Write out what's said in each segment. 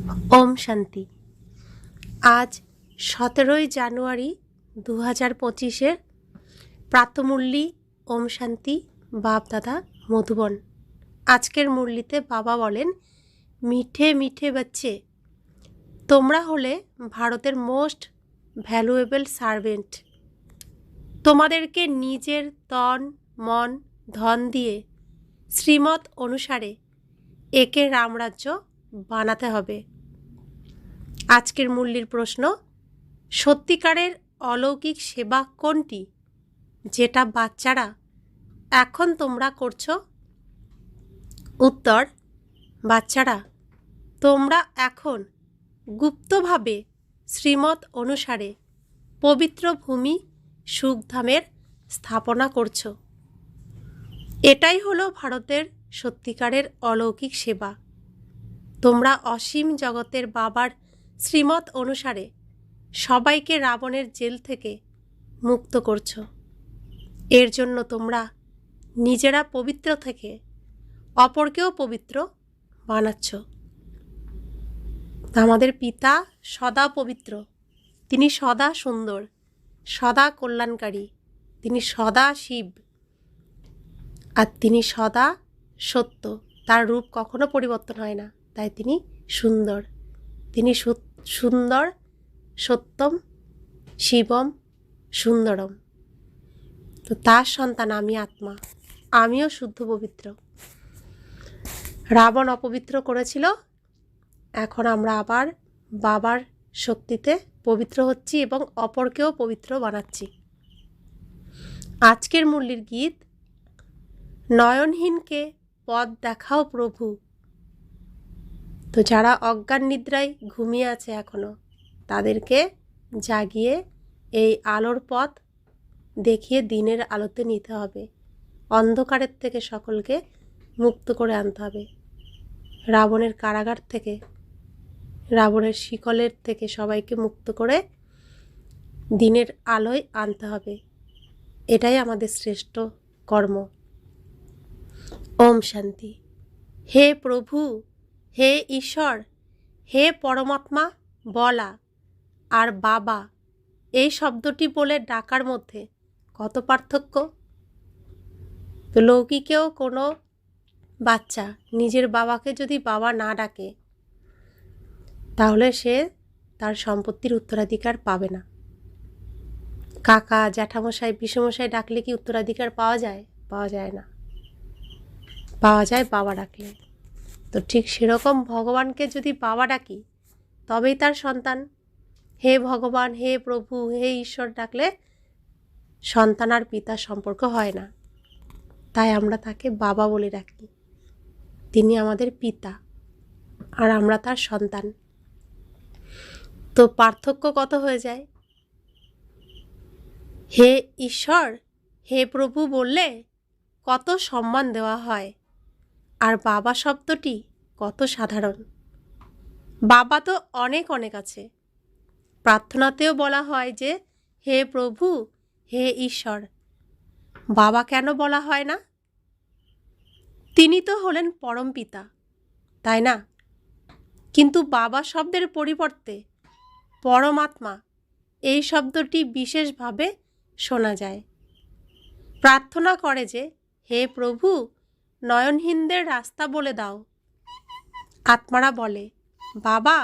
ওম শান্তি। আজ 17ই জানুয়ারি 2025-এর প্রাতঃমুরলি। ওম শান্তি। বাপ দাদা মধুবন। আজকের মুরলিতে বাবা বলেন, মিঠে মিঠে বাচ্চে, তোমরা হলে ভারতের মোস্ট ভ্যালুয়েবল সার্ভেন্ট। তোমাদেরকে নিজের তন মন ধন দিয়ে শ্রীমত অনুসারে একে রামরাজ্য বানাতে হবে। আজকের মুরলির প্রশ্ন, সত্যিকারের অলৌকিক সেবা কোনটি যেটা বাচ্চারা এখন তোমরা করছো? উত্তর, বাচ্চারা তোমরা এখন গুপ্তভাবে শ্রীমত অনুসারে পবিত্র ভূমি সুখধামের স্থাপনা করছো। এটাই হলো ভারতের সত্যিকারের অলৌকিক সেবা। তোমরা অসীম জগতের বাবার শ্রীমত অনুসারে সবাইকে রাবণের জেল থেকে মুক্ত করছো। এর জন্য তোমরা নিজেরা পবিত্র থেকে অপরকেও পবিত্র বানাচ্ছ। আমাদের পিতা সদা পবিত্র, তিনি সদা সুন্দর, সদা কল্যাণকারী, তিনি সদা শিব, আর তিনি সদা সত্য। তার রূপ কখনো পরিবর্তন হয় না, তাই তিনি সুন্দর। তিনি সুন্দর, সত্যম, শিবম, সুন্দরম। তো তার সন্তান আমি আত্মা, আমিও শুদ্ধ পবিত্র। রাবণ অপবিত্র করেছিল, এখন আমরা আবার বাবার শক্তিতে পবিত্র হচ্ছি এবং অপরকেও পবিত্র বানাচ্ছি। আজকের মুরলির গীত, নয়নহীনকে পথ দেখাও প্রভু। তো যারা অজ্ঞান নিদ্রায় ঘুমিয়ে আছে এখনো, তাদেরকে জাগিয়ে এই আলোর পথ দেখিয়ে দিনের আলোতে নিতে হবে। অন্ধকারের থেকে সকলকে মুক্ত করে আনতে হবে। রাবণের কারাগার থেকে, রাবণের শিকলের থেকে সবাইকে মুক্ত করে দিনের আলোয় আনতে হবে। এটাই আমাদের শ্রেষ্ঠ কর্ম। ওম শান্তি। হে প্রভু, হে ঈশ্বর, হে পরমাত্মা বলা আর বাবা এই শব্দটি বলে ডাকার মধ্যে কত পার্থক্য! তো লৌকিকেও কোনো বাচ্চা নিজের বাবাকে যদি বাবা না ডাকে, তাহলে সে তার সম্পত্তির উত্তরাধিকার পাবে না। কাকা, জ্যাঠামশাই, পিসমশাই ডাকলে কি উত্তরাধিকার পাওয়া যায়? পাওয়া যায় না, পাওয়া যায় বাবা ডাকলে। তো ঠিক সেরকম ভগবানকে যদি বাবা ডাকি, তবেই তার সন্তান। হে ভগবান, হে প্রভু, হে ঈশ্বর ডাকলে সন্তান আর পিতার সম্পর্ক হয় না, তাই আমরা তাকে বাবা বলে ডাকি। তিনি আমাদের পিতা আর আমরা তার সন্তান। তো পার্থক্য কত হয়ে যায়। হে ঈশ্বর, হে প্রভু বললে কত সম্মান দেওয়া হয়, আর বাবা শব্দটি কত সাধারণ। বাবা তো অনেক অনেক আছে। প্রার্থনাতেও বলা হয় যে হে প্রভু, হে ঈশ্বর। বাবা কেন বলা হয় না? তিনি তো হলেন পরম পিতা, তাই না? কিন্তু বাবা শব্দের পরিবর্তে পরমাত্মা এই শব্দটি বিশেষভাবে শোনা যায়। প্রার্থনা করে যে হে প্রভু, নয়নহীনদের রাস্তা বলে দাও। আত্মারা বলে, বাবা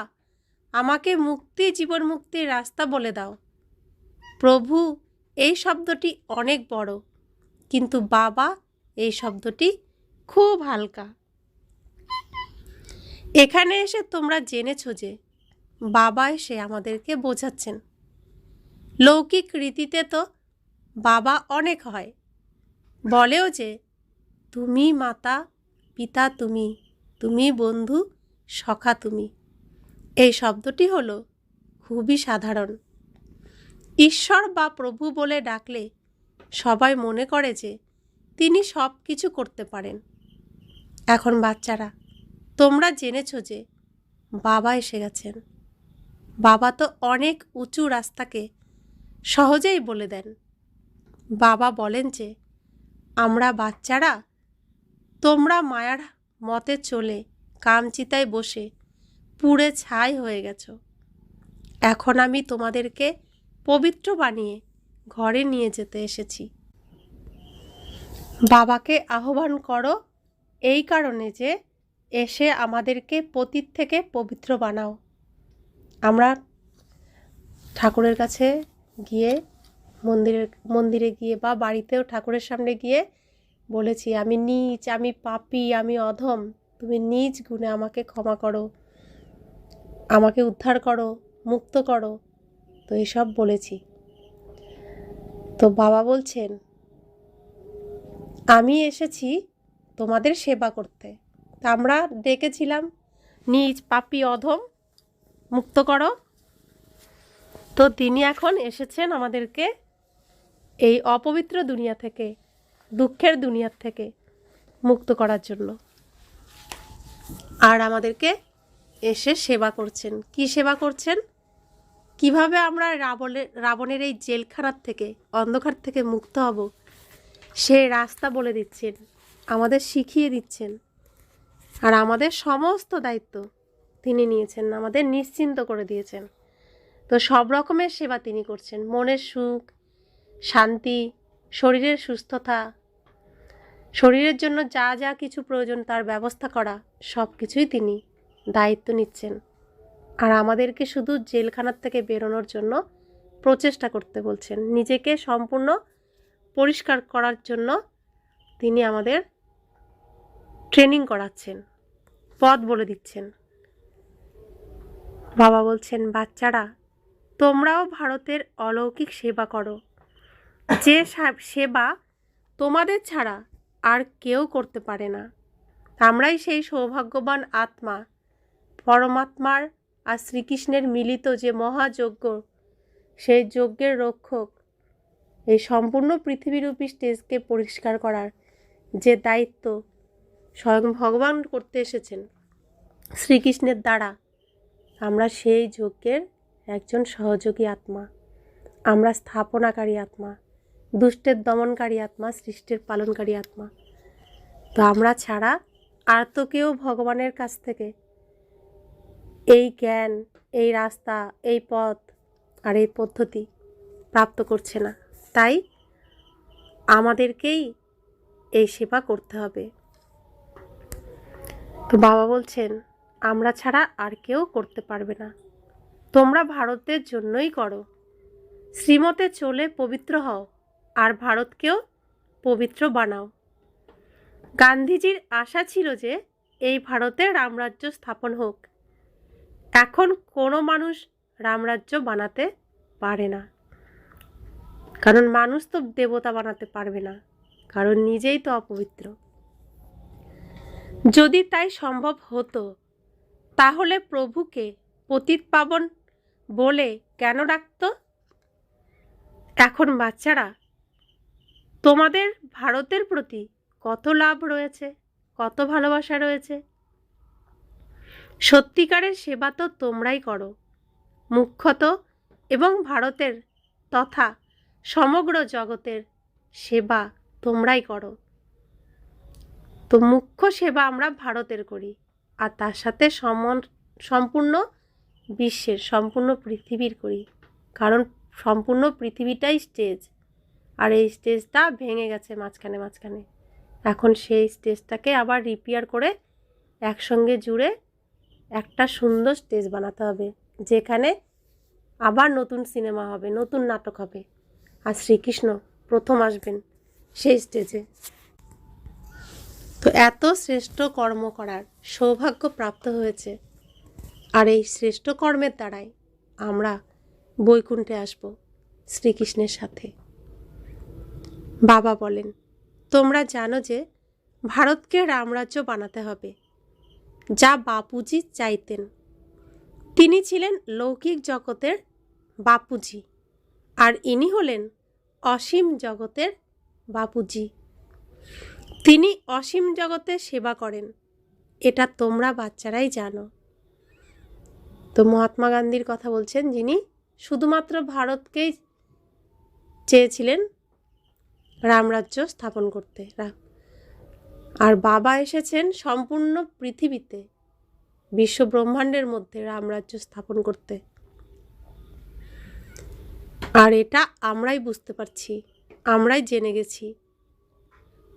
আমাকে মুক্তি, জীবন মুক্তির রাস্তা বলে দাও। প্রভু এই শব্দটি অনেক বড়, কিন্তু বাবা এই শব্দটি খুব হালকা। এখানে এসে তোমরা জেনেছো যে বাবা এসে আমাদেরকে বোঝাচ্ছেন। লৌকিক রীতিতে তো বাবা অনেক হয়, বলেও যে তুমি মাতা, পিতা তুমি, তুমি বন্ধু, সখা তুমি। এই শব্দটি হলো খুবই সাধারণ। ঈশ্বর বা প্রভু বলে ডাকলে সবাই মনে করে যে তিনি সব কিছু করতে পারেন। এখন বাচ্চারা, তোমরা জেনেছো যে বাবা এসে গেছেন। বাবা তো অনেক উঁচু রাস্তাকে সহজেই বলে দেন। বাবা বলেন যে আমরা বাচ্চারা, তোমরা মায়ার মতে চলে কামচিতায় বসে পুড়ে ছাই হয়ে গেছো। এখন আমি তোমাদেরকে পবিত্র বানিয়ে ঘরে নিয়ে যেতে এসেছি। বাবাকে আহ্বান করো এই কারণে যে এসে আমাদেরকে পতীত থেকে পবিত্র বানাও। আমরা ঠাকুরের কাছে গিয়ে মন্দিরে গিয়ে বা বাড়িতেও ঠাকুরের সামনে গিয়ে বলেছি, আমি নীচ, আমি পাপী, আমি অধম, তুমি নিজ গুণে আমাকে ক্ষমা করো, আমাকে উদ্ধার করো, মুক্ত করো। তো এসব বলেছি। তো বাবা বলছেন, আমি এসেছি তোমাদের সেবা করতে। তা আমরা ডেকেছিলাম, নিজ পাপী অধম মুক্ত করো। তো তিনি এখন এসেছেন আমাদেরকে এই অপবিত্র দুনিয়া থেকে, দুঃখের দুনিয়ার থেকে মুক্ত করার জন্য। আর আমাদেরকে এসে সেবা করছেন। কি সেবা করছেন? কিভাবে আমরা রাবণের এই জেলখানার থেকে, অন্ধকার থেকে মুক্ত হব, সেই রাস্তা বলে দিচ্ছেন, আমাদের শিখিয়ে দিচ্ছেন। আর আমাদের সমস্ত দায়িত্ব তিনি নিয়েছেন, আমাদের নিশ্চিন্ত করে দিয়েছেন। তো সব রকমের সেবা তিনি করছেন। মনের সুখ, শান্তি, শরীরের সুস্থতা, শরীরের জন্য যা যা কিছু প্রয়োজন তার ব্যবস্থা করা, সব কিছুই তিনি দায়িত্ব নিচ্ছেন। আর আমাদেরকে শুধু জেলখানার থেকে বেরোনোর জন্য প্রচেষ্টা করতে বলছেন। নিজেকে সম্পূর্ণ পরিষ্কার করার জন্য তিনি আমাদের ট্রেনিং করাচ্ছেন, পথ বলে দিচ্ছেন। বাবা বলছেন, বাচ্চারা তোমরাও ভারতের অলৌকিক সেবা করো, যে সেবা তোমাদের ছাড়া আর কেউ করতে পারে না। আমরাই সেই সৌভাগ্যবান আত্মা, পরমাত্মার আর শ্রীকৃষ্ণের মিলিত যে মহাযজ্ঞ, সেই যজ্ঞের রক্ষক। এই সম্পূর্ণ পৃথিবীরূপী স্টেজকে পরিষ্কার করার যে দায়িত্ব স্বয়ং ভগবান করতে এসেছেন শ্রীকৃষ্ণের দ্বারা, আমরা সেই যজ্ঞের একজন সহযোগী আত্মা। আমরা স্থাপনাকারী আত্মা, দুষ্টের দমনকারী আত্মা, সৃষ্টির পালনকারী আত্মা। তো আমরা ছাড়া আর তো কেউ ভগবানের কাছ থেকে এই জ্ঞান, এই রাস্তা, এই পথ আর এই পদ্ধতি প্রাপ্ত করছে না। তাই আমাদেরকেই এই সেবা করতে হবে। তো বাবা বলছেন, আমরা ছাড়া আর কেউ করতে পারবে না। তোমরা ভারতের জন্যই করো। শ্রীমতে চলে পবিত্র হও আর ভারতকেও পবিত্র বানাও। গান্ধীজির আশা ছিল যে এই ভারতে রামরাজ্য স্থাপন হোক। এখন কোনো মানুষ রামরাজ্য বানাতে পারে না, কারণ মানুষ তো দেবতা বানাতে পারবে না, কারণ নিজেই তো অপবিত্র। যদি তাই সম্ভব হতো তাহলে প্রভুকে পতিত পাবন বলে কেন ডাকত? এখন বাচ্চারা, তোমাদের ভারতের প্রতি কত লাভ রয়েছে, কত ভালোবাসা রয়েছে। সত্যিকারের সেবা তো তোমরাই করো, মুখ্যত, এবং ভারতের তথা সমগ্র জগতের সেবা তোমরাই করো। তো মুখ্য সেবা আমরা ভারতের করি, আর তার সাথে সম্পূর্ণ বিশ্বের, সম্পূর্ণ পৃথিবীর করি। কারণ সম্পূর্ণ পৃথিবীটাই স্টেজ, আর এই স্টেজটা ভেঙে গেছে মাঝখানে মাঝখানে। এখন সেই স্টেজটাকে আবার রিপেয়ার করে একসঙ্গে জুড়ে একটা সুন্দর স্টেজ বানাতে হবে, যেখানে আবার নতুন সিনেমা হবে, নতুন নাটক হবে, আর শ্রীকৃষ্ণ প্রথম আসবেন সেই স্টেজে। তো এত শ্রেষ্ঠ কর্ম করার সৌভাগ্য প্রাপ্ত হয়েছে, আর এই শ্রেষ্ঠ কর্মের দ্বারাই আমরা বৈকুণ্ঠে আসব শ্রীকৃষ্ণের সাথে। বাবা বলেন, তোমরা জানো যে ভারতকে রামরাজ্য বানাতে হবে, যা বাপুজি চাইতেন। তিনি ছিলেন লৌকিক জগতের বাপুজি, আর ইনি হলেন অসীম জগতের বাপুজি। তিনি অসীম জগতের সেবা করেন, এটা তোমরা বাচ্চারাই জানো। তো মহাত্মা গান্ধীর কথা বলছেন, যিনি শুধুমাত্র ভারতকেই চেয়েছিলেন রামরাজ্য স্থাপন করতে, আর বাবা এসেছেন সম্পূর্ণ পৃথিবীতে বিশ্ব ব্রহ্মাণ্ডের মধ্যে রামরাজ্য স্থাপন করতে। আর এটা আমরাই বুঝতে পারছি, আমরাই জেনে গেছি।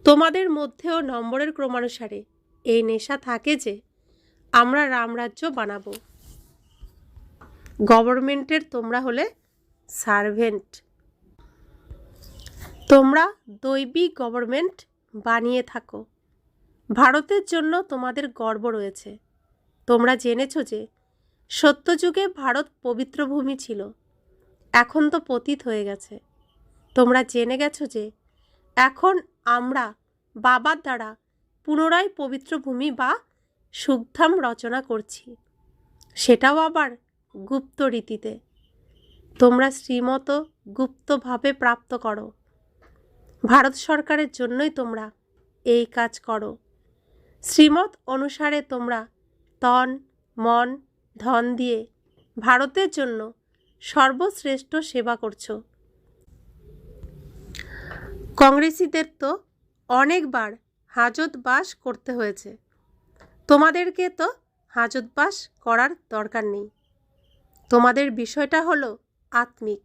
তোমাদের মধ্যেও নম্বরের ক্রমানুসারে এই নেশা থাকে যে আমরা রামরাজ্য বানাবো। গভর্নমেন্টের তোমরা হলে সার্ভেন্ট। তোমরা দৈবিক গভর্নমেন্ট বানিয়ে থাকো। ভারতের জন্য তোমাদের গর্ব রয়েছে। তোমরা জেনেছো যে সত্যযুগে ভারত পবিত্র ভূমি ছিল, এখন তো পতিত হয়ে গেছে। তোমরা জেনে গেছো যে এখন আমরা বাবার দ্বারা পুনরায় পবিত্র ভূমি বা সুখধাম রচনা করছি, সেটাও আবার গুপ্ত রীতিতে। তোমরা শ্রীমত গুপ্তভাবে প্রাপ্ত করো। ভারত সরকারের জন্যই তোমরা এই কাজ করো। শ্রীমত অনুসারে তোমরা তন মন ধন দিয়ে ভারতের জন্য সর্বশ্রেষ্ঠ সেবা করছো। কংগ্রেসিদের তো অনেকবার হাজতবাস করতে হয়েছে, তোমাদেরকে তো হাজতবাস করার দরকার নেই। তোমাদের বিষয়টা হলো আত্মিক।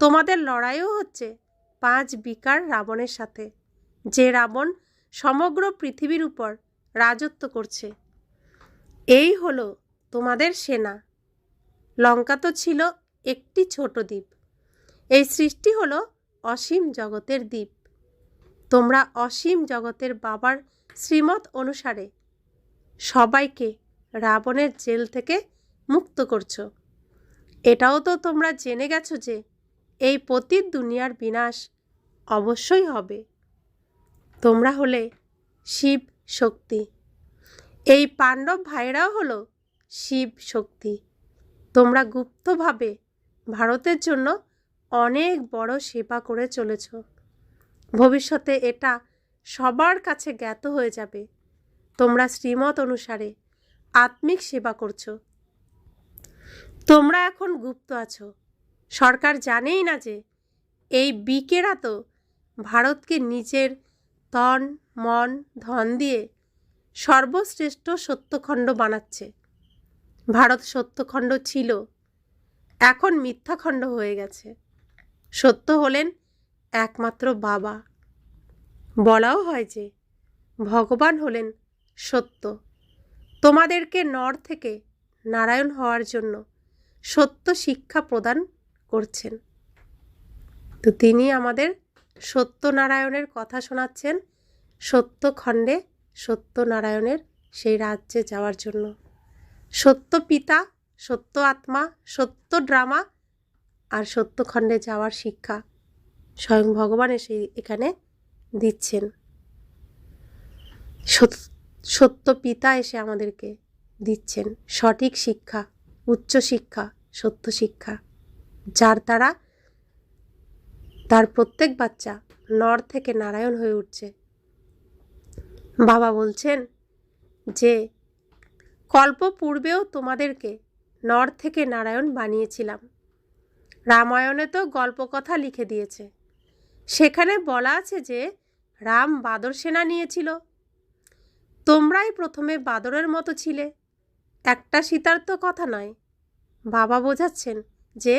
তোমাদের লড়াইও হচ্ছে 5 বিকার রাবণের সাথে, যে রাবণ সমগ্র পৃথিবীর উপর রাজত্ব করছে। এই হলো তোমাদের সেনা। লঙ্কা তো ছিল একটি ছোট দ্বীপ, এই সৃষ্টি হলো অসীম জগতের দ্বীপ। তোমরা অসীম জগতের বাবার শ্রীমত অনুসারে সবাইকে রাবণের জেল থেকে মুক্ত করছো। এটাও তো তোমরা জেনে গেছো যে এই পতিত দুনিয়ার বিনাশ অবশ্যই হবে। তোমরা হলে শিব শক্তি। এই পাণ্ডব ভাইরাও হলো শিব শক্তি। তোমরা গুপ্তভাবে ভারতের জন্য অনেক বড় সেবা করে চলেছ। ভবিষ্যতে এটা সবার কাছে জ্ঞাত হয়ে যাবে। তোমরা শ্রীমত অনুসারে আত্মিক সেবা করছো। তোমরা এখন গুপ্ত আছো, সরকার জানেই না যে এই বিকেরা তো ভারতকে নিজের তন মন ধন দিয়ে সর্বশ্রেষ্ঠ সত্যখণ্ড বানাচ্ছে। ভারত সত্যখণ্ড ছিল, এখন মিথ্যাখণ্ড হয়ে গেছে। সত্য হলেন একমাত্র বাবা। বলাও হয় যে ভগবান হলেন সত্য। তোমাদেরকে নর থেকে নারায়ণ হওয়ার জন্য সত্য শিক্ষা প্রদান করছেন। তো তিনি আমাদের সত্যনারায়ণের কথা শোনাচ্ছেন, সত্যখণ্ডে সত্যনারায়ণের সেই রাজ্যে যাওয়ার জন্য। সত্য পিতা, সত্য আত্মা, সত্য ড্রামা আর সত্যখণ্ডে যাওয়ার শিক্ষা স্বয়ং ভগবান এসে এখানে দিচ্ছেন। সত্য পিতা এসে আমাদেরকে দিচ্ছেন সঠিক শিক্ষা, উচ্চ শিক্ষা, সত্য শিক্ষা, যার দ্বারা তার প্রত্যেক বাচ্চা নর থেকে নারায়ণ হয়ে উঠছে। বাবা বলছেন যে কল্প পূর্বেও তোমাদেরকে নর থেকে নারায়ণ বানিয়েছিলাম। রামায়ণে তো গল্পকথা লিখে দিয়েছে, সেখানে বলা আছে যে রাম বাদর সেনা নিয়েছিল। তোমরাই প্রথমে বাদরের মতো ছিলে, একটা সীতার তো কথা নয়। বাবা বোঝাচ্ছেন যে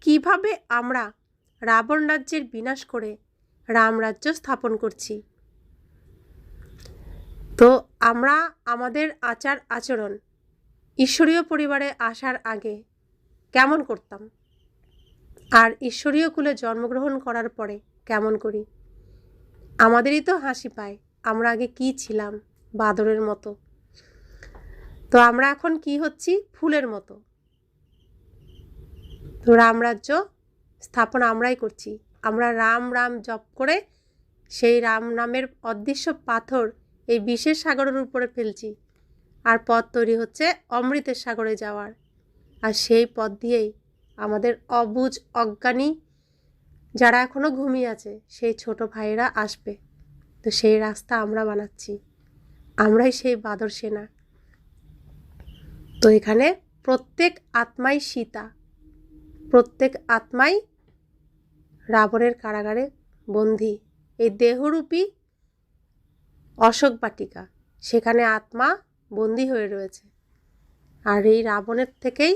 কিভাবে আমরা রাবণ রাজ্যের বিনাশ করে রামরাজ্য স্থাপন করছি। তো আমরা আমাদের আচার আচরণ ঈশ্বরীয় পরিবারে আসার আগে কেমন করতাম, আর ঈশ্বরীয় কুলে জন্মগ্রহণ করার পরে কেমন করি, আমাদেরই তো হাসি পায়। আমরা আগে কি ছিলাম? বাদরের মতো। তো আমরা এখন কি হচ্ছি? ফুলের মতো। তো রামরাজ্য স্থাপন আমরাই করছি। আমরা রাম রাম জপ করে সেই রাম নামের অদৃশ্য পাথর এই বিষের সাগরের উপরে ফেলছি, আর পথ তৈরি হচ্ছে অমৃতের সাগরে যাওয়ার। আর সেই পথ দিয়েই আমাদের অবুঝ অজ্ঞানী যারা এখনও ঘুমিয়ে আছে সেই ছোট ভাইয়েরা আসবে। তো সেই রাস্তা আমরা বানাচ্ছি, আমরাই সেই বাদর সেনা। তো এখানে প্রত্যেক আত্মাই সীতা, প্রত্যেক আত্মাই রাবণের কারাগারে বন্দী। এই দেহরূপী অশোক বাটিকা, সেখানে আত্মা বন্দী হয়ে রয়েছে। আর এই রাবণের থেকেই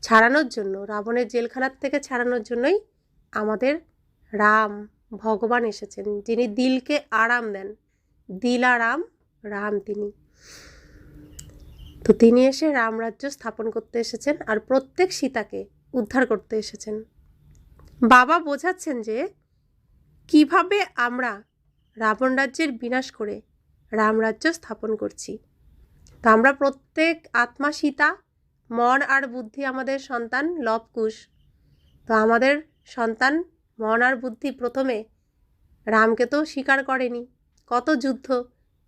ছাড়ানোর জন্য, রাবণের জেলখানার থেকে ছাড়ানোর জন্যই আমাদের রাম ভগবান এসেছেন, যিনি দিলকে আরাম দেন। দিল আরাম রাম তিনি। তো তিনি এসে রামরাজ্য স্থাপন করতে এসেছেন আর প্রত্যেক সীতাকে উদ্ধার করতে এসেছেন। বাবা বোঝাচ্ছেন যে কিভাবে আমরা রাবণ রাজ্যের বিনাশ করে রামরাজ্য স্থাপন করছি। তো আমরা প্রত্যেক আত্মা সীতা, মন আর বুদ্ধি আমাদের সন্তান লবকুশ। তো আমাদের সন্তান মন আর বুদ্ধি প্রথমে রামকে তো স্বীকার করেনি। কত যুদ্ধ,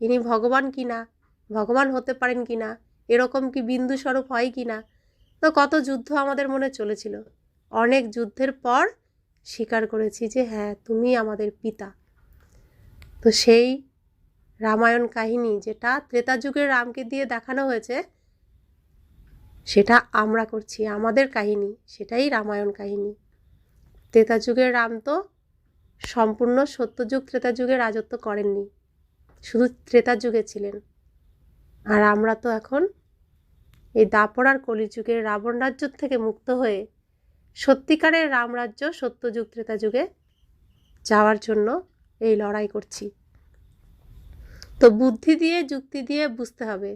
ইনি ভগবান কি না, ভগবান হতে পারেন কি না, এরকম কি বিন্দু স্বরূপ হয় কি না। তো কত যুদ্ধ আমাদের মনে চলেছিল। অনেক যুদ্ধের পর স্বীকার করেছি যে হ্যাঁ তুমি আমাদের পিতা। তো সেই রামায়ণ কাহিনী যেটা ত্রেতা যুগের রামকে দিয়ে দেখানো হয়েছে, সেটা আমরা করছি, আমাদের কাহিনী সেটাই রামায়ণ কাহিনী। ত্রেতা যুগের রাম তো সম্পূর্ণ সত্যযুগ ত্রেতা যুগে রাজত্ব করেননি, শুধু ত্রেতা যুগে ছিলেন। আর আমরা তো এখন এই দাপর আর কলিযুগের রাবণ রাজ্য থেকে মুক্ত হয়ে সত্যিকারের রামরাজ্য সত্যযুগ ত্রেতা যুগে যাওয়ার জন্য এই লড়াই করছি। তো বুদ্ধি দিয়ে যুক্তি দিয়ে বুঝতে হবে,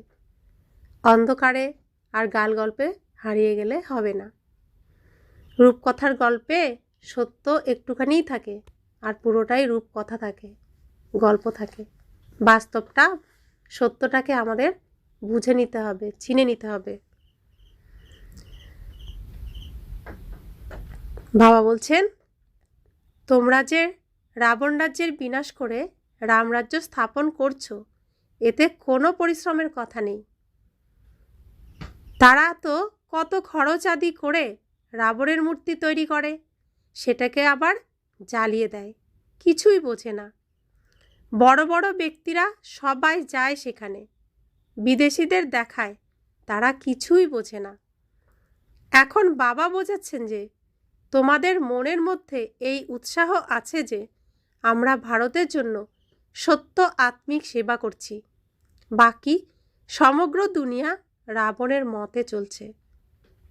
অন্ধকারে আর গাল গল্পে হারিয়ে গেলে হবে না। রূপকথার গল্পে সত্য একটুখানিই থাকে আর পুরোটাই রূপকথা থাকে, গল্প থাকে। বাস্তবটা, সত্যটাকে আমাদের বুঝে নিতে হবে, চিনে নিতে হবে। বাবা বলছেন, তোমরা যে রাবণ রাজ্যের বিনাশ করে রামরাজ্য স্থাপন করছো, এতে কোনো পরিশ্রমের কথা নেই। তারা তো কত খরচ আদি করে রাবণের মূর্তি তৈরি করে, সেটাকে আবার জ্বালিয়ে দেয়, কিছুই বোঝে না। বড় বড় ব্যক্তিরা সবাই যায় সেখানে, বিদেশিদের দেখায়, তারা কিছুই বোঝে না। এখন বাবা বোঝাচ্ছেন যে তোমাদের মনের মধ্যে এই উৎসাহ আছে যে আমরা ভারতের জন্য সত্য আত্মিক সেবা করছি, বাকি সমগ্র দুনিয়া রাবণের মতে চলছে।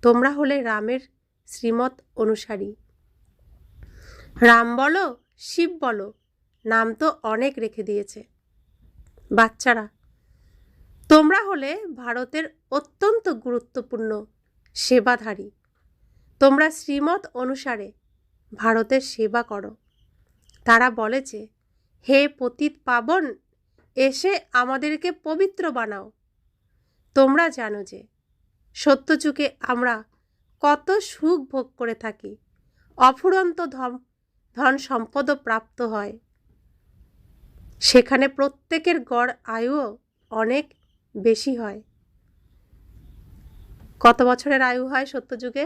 তোমরা হলে রামের শ্রীমত অনুসারী। রাম বলো, শিব বলো, নাম তো অনেক রেখে দিয়েছে। বাচ্চারা, তোমরা হলে ভারতের অত্যন্ত গুরুত্বপূর্ণ সেবাধারী। তোমরা শ্রীমত অনুসারে ভারতের সেবা করো। তারা বলেছে, হে পতিত পাবন, এসে আমাদেরকে পবিত্র বানাও। তোমরা জানো যে সত্যযুগে আমরা কত সুখ ভোগ করে থাকি, অফুরন্ত ধন সম্পদও প্রাপ্ত হয়। সেখানে প্রত্যেকের গড় আয়ুও অনেক বেশি হয়। কত বছরের আয়ু হয় সত্যযুগে?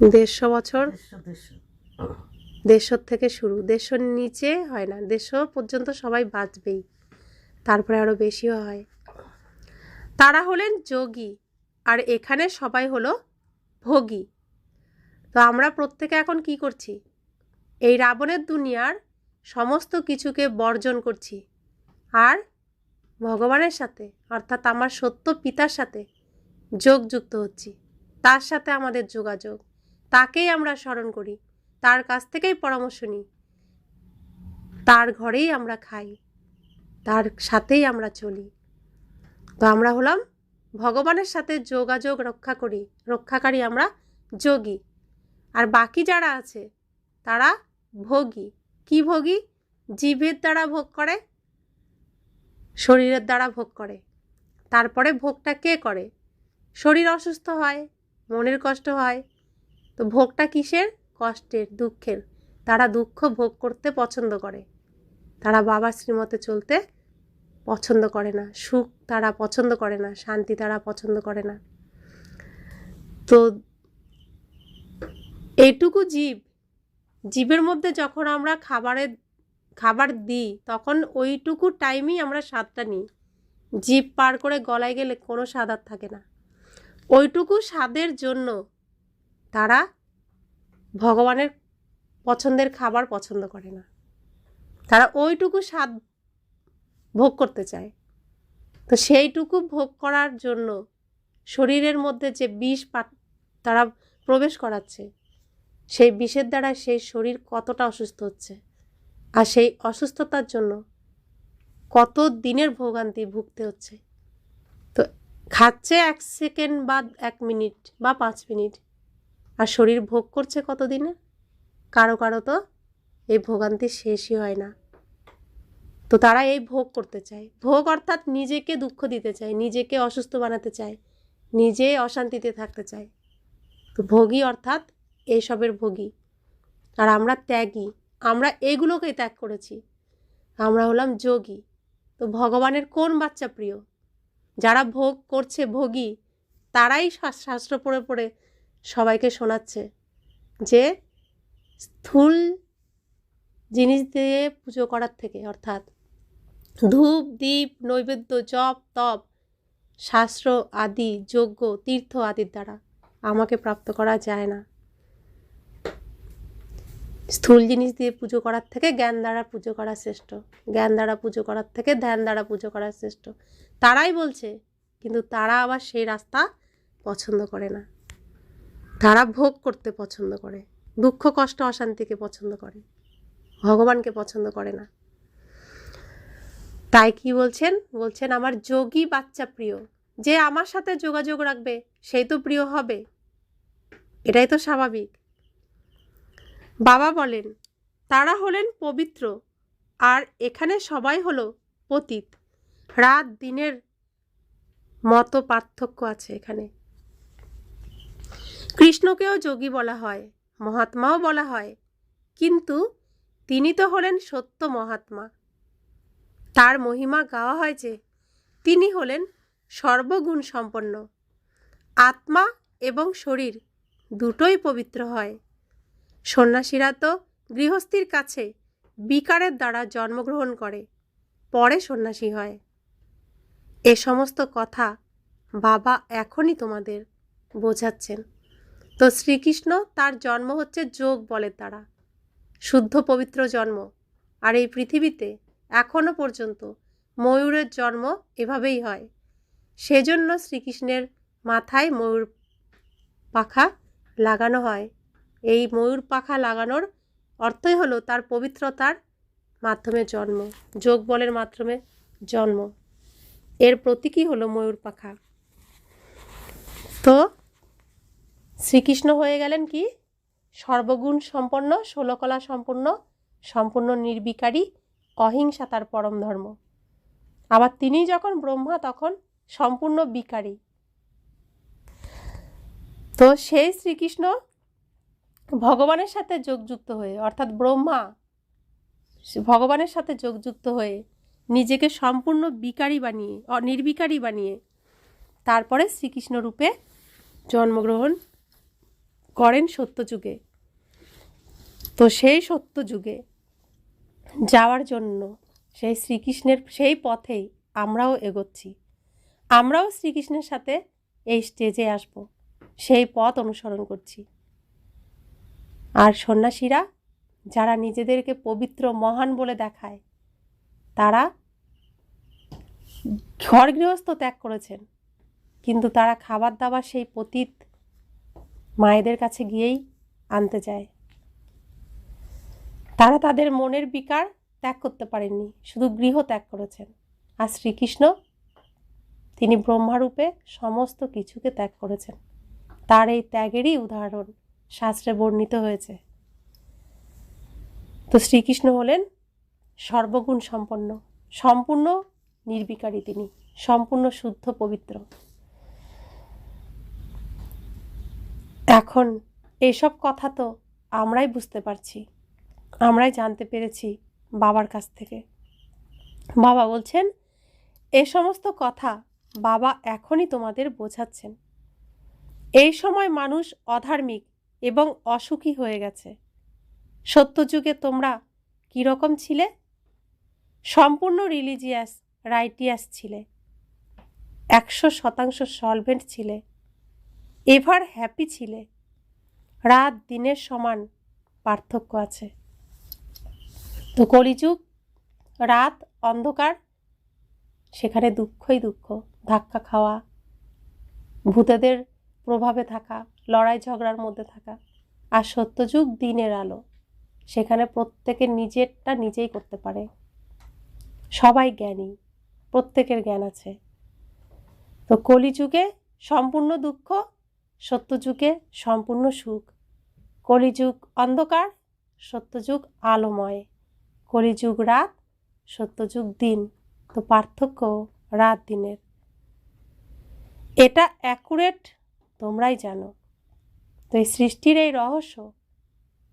150 বছর। 150 থেকে শুরু, 150 নিচে হয় না, 150 পর্যন্ত সবাই বাঁচবেই, তারপরে আরও বেশিও হয়। তারা হলেন যোগী আর এখানে সবাই হলো ভোগী। তো আমরা প্রত্যেকে এখন কি করছি? এই রাবণের দুনিয়ার সমস্ত কিছুকে বর্জন করছি আর ভগবানের সাথে, অর্থাৎ আমার সত্য পিতার সাথে যোগযুক্ত হচ্ছি। তার সাথে আমাদের যোগাযোগ, তাকেই আমরা স্মরণ করি, তার কাছ থেকেই পরামর্শ নিই, তার ঘরেই আমরা খাই, তার সাথেই আমরা চলি। তো আমরা হলাম ভগবানের সাথে যোগাযোগ রক্ষাকারী আমরা যোগী। আর বাকি যারা আছে তারা ভোগী। কি ভোগী? জিভের দ্বারা ভোগ করে, শরীরের দ্বারা ভোগ করে। তারপরে ভোগটা কে করে? শরীর অসুস্থ হয়, মনের কষ্ট হয়। তো ভোগটা কিসের? কষ্টের, দুঃখের। তারা দুঃখ ভোগ করতে পছন্দ করে, তারা বাবার শ্রীমতে চলতে পছন্দ করে না, সুখ তারা পছন্দ করে না, শান্তি তারা পছন্দ করে না। তো এইটুকু জীবের মধ্যে যখন আমরা খাবার দিই, তখন ওইটুকু টাইমই আমরা স্বাদটা নিই। জিভ পার করে গলায় গেলে কোনো স্বাদ আর থাকে না। ওইটুকু স্বাদের জন্য তারা ভগবানের পছন্দের খাবার পছন্দ করে না। তারা ওইটুকু স্বাদ ভোগ করতে চায়। তো সেইটুকু ভোগ করার জন্য শরীরের মধ্যে যে বিষ তারা প্রবেশ করাচ্ছে, সেই বিষের দ্বারা সেই শরীর কতটা অসুস্থ হচ্ছে, আর সেই অসুস্থতার জন্য কত দিনের ভোগান্তি ভুগতে হচ্ছে। তো খাচ্ছে 1 সেকেন্ড বা 1 মিনিট বা 5 মিনিট, আর শরীর ভোগ করছে কত দিনে। কারো কারো তো এই ভোগান্তি শেষই হয় না। তো তারা এই ভোগ করতে চায়। ভোগ অর্থাৎ নিজেকে দুঃখ দিতে চায়, নিজেকে অসুস্থ বানাতে চায়, নিজে অশান্তিতে থাকতে চায়। তো ভোগী অর্থাৎ এইসবের ভোগী। আর আমরা ত্যাগী, আমরা এগুলোকেই ত্যাগ করেছি, আমরা হলাম যোগী। তো ভগবানের কোন বাচ্চা প্রিয়? যারা ভোগ করছে, ভোগী, তারাই শাস্ত্র পড়ে পড়ে সবাইকে শোনাচ্ছে যে স্থূল জিনিস দিয়ে পুজো করার থেকে, অর্থাৎ ধূপ দীপ নৈবেদ্য জপ তপ শাস্ত্র আদি যজ্ঞ তীর্থ আদির দ্বারা আমাকে প্রাপ্ত করা যায় না। স্থূল জিনিস দিয়ে পুজো করার থেকে জ্ঞান দ্বারা পুজো করা শ্রেষ্ঠ, জ্ঞান দ্বারা পুজো করার থেকে ধ্যান দ্বারা পুজো করা শ্রেষ্ঠ। তারাই বলছে, কিন্তু তারা আবার সেই রাস্তা পছন্দ করে না। তারা ভোগ করতে পছন্দ করে, দুঃখ কষ্ট অশান্তিকে পছন্দ করে, ভগবানকে পছন্দ করে না। তাই কি বলছেন? বলছেন আমার যোগী বাচ্চা প্রিয়। যে আমার সাথে যোগাযোগ রাখবে সেই তো প্রিয় হবে, এটাই তো স্বাভাবিক। বাবা বলেন তারা হলেন পবিত্র, আর এখানে সবাই হলো পতিত। রাত দিনের মতো পার্থক্য আছে এখানে। কৃষ্ণকেও যোগী বলা হয়, মহাত্মাও বলা হয়, কিন্তু তিনি তো হলেন সত্য মহাত্মা। তার মহিমা গাওয়া হয় যে তিনি হলেন সর্বগুণ সম্পন্ন। আত্মা এবং শরীর দুটোই পবিত্র হয়। সন্ন্যাসীরা তো গৃহস্থীর কাছে বিকারের দ্বারা জন্মগ্রহণ করে, পরে সন্ন্যাসী হয়। এ সমস্ত কথা বাবা এখনই তোমাদের বোঝাচ্ছেন। তো শ্রীকৃষ্ণ তার জন্ম হচ্ছে যোগ বলের দ্বারা, শুদ্ধ পবিত্র জন্ম। আর এই পৃথিবীতে এখনো পর্যন্ত ময়ূরের জন্ম এভাবেই হয়। সেজন্য শ্রীকৃষ্ণের মাথায় ময়ূর পাখা লাগানো হয়। এই ময়ূর পাখা লাগানোর অর্থই হলো তার পবিত্রতার মাধ্যমে জন্ম, যোগ বলের মাধ্যমে জন্ম। এর প্রতীকই হলো ময়ূর পাখা। তো শ্রীকৃষ্ণ হয়ে গেলেন কি? সর্বগুণ সম্পন্ন, ষোলকলা সম্পন্ন, সম্পূর্ণ নির্বিকারী, অহিংসা তার পরম ধর্ম। আবার তিনি যখন ব্রহ্মা তখন সম্পূর্ণ বিকারী। তো সেই শ্রীকৃষ্ণ ভগবানের সাথে যোগযুক্ত হয়ে, অর্থাৎ ব্রহ্মা ভগবানের সাথে যোগযুক্ত হয়ে নিজেকে সম্পূর্ণ বিকারী বানিয়ে, নির্বিকারী বানিয়ে তারপরে শ্রীকৃষ্ণ রূপে জন্মগ্রহণ করেন সত্যযুগে। তো সেই সত্যযুগে যাওয়ার জন্য সেই শ্রীকৃষ্ণের সেই পথেই আমরাও এগোচ্ছি। আমরাও শ্রীকৃষ্ণের সাথে এই স্টেজে আসব, সেই পথ অনুসরণ করছি। আর সন্ন্যাসীরা যারা নিজেদেরকে পবিত্র মহান বলে দেখায়, তারা ঘর গৃহস্থ ত্যাগ করেছেন, কিন্তু তারা খাবার দাবার সেই পতিত মায়েদের কাছে গিয়েই আনতে যায়। তারা তাদের মনের বিকার ত্যাগ করতে পারেননি, শুধু গৃহ ত্যাগ করেছেন। আর শ্রীকৃষ্ণ তিনি ব্রহ্মারূপে সমস্ত কিছুকে ত্যাগ করেছেন। তার এই ত্যাগেরই উদাহরণ শাস্ত্রে বর্ণিত হয়েছে। তো শ্রীকৃষ্ণ হলেন সর্বগুণ সম্পন্ন, সম্পূর্ণ নির্বিকারী, তিনি সম্পূর্ণ শুদ্ধ পবিত্র। এখন এসব কথা তো আমরাই বুঝতে পারছি, আমরাই জানতে পেরেছি বাবার কাছ থেকে। বাবা বলছেন এ সমস্ত কথা বাবা এখনই তোমাদের বোঝাচ্ছেন। এই সময় মানুষ অধার্মিক এবং অসুখী হয়ে গেছে। সত্যযুগে তোমরা কীরকম ছিলে? সম্পূর্ণ রিলিজিয়াস, রাইটিয়াস ছিলে, 100% সলভেন্ট ছিলে, এভার হ্যাপি ছিলে। রাত দিনের সমান পার্থক্য আছে। তো কলিযুগ রাত অন্ধকার, সেখানে দুঃখই দুঃখ, ধাক্কা খাওয়া, ভূতেদের প্রভাবে থাকা, লড়াই ঝগড়ার মধ্যে থাকা। আর সত্যযুগ দিনের আলো, সেখানে প্রত্যেকে নিজেরটা নিজেই করতে পারে, সবাই জ্ঞানী, প্রত্যেকের জ্ঞান আছে। তো কলিযুগে সম্পূর্ণ দুঃখ, সত্যযুগে সম্পূর্ণ সুখ। কলিযুগ অন্ধকার, সত্যযুগ আলোময়। কলিযুগ রাত, সত্যযুগ দিন। তো পার্থক্য রাত দিনের, এটা অ্যাকুরেট তোমরাই জানো। তো এই সৃষ্টির এই রহস্য,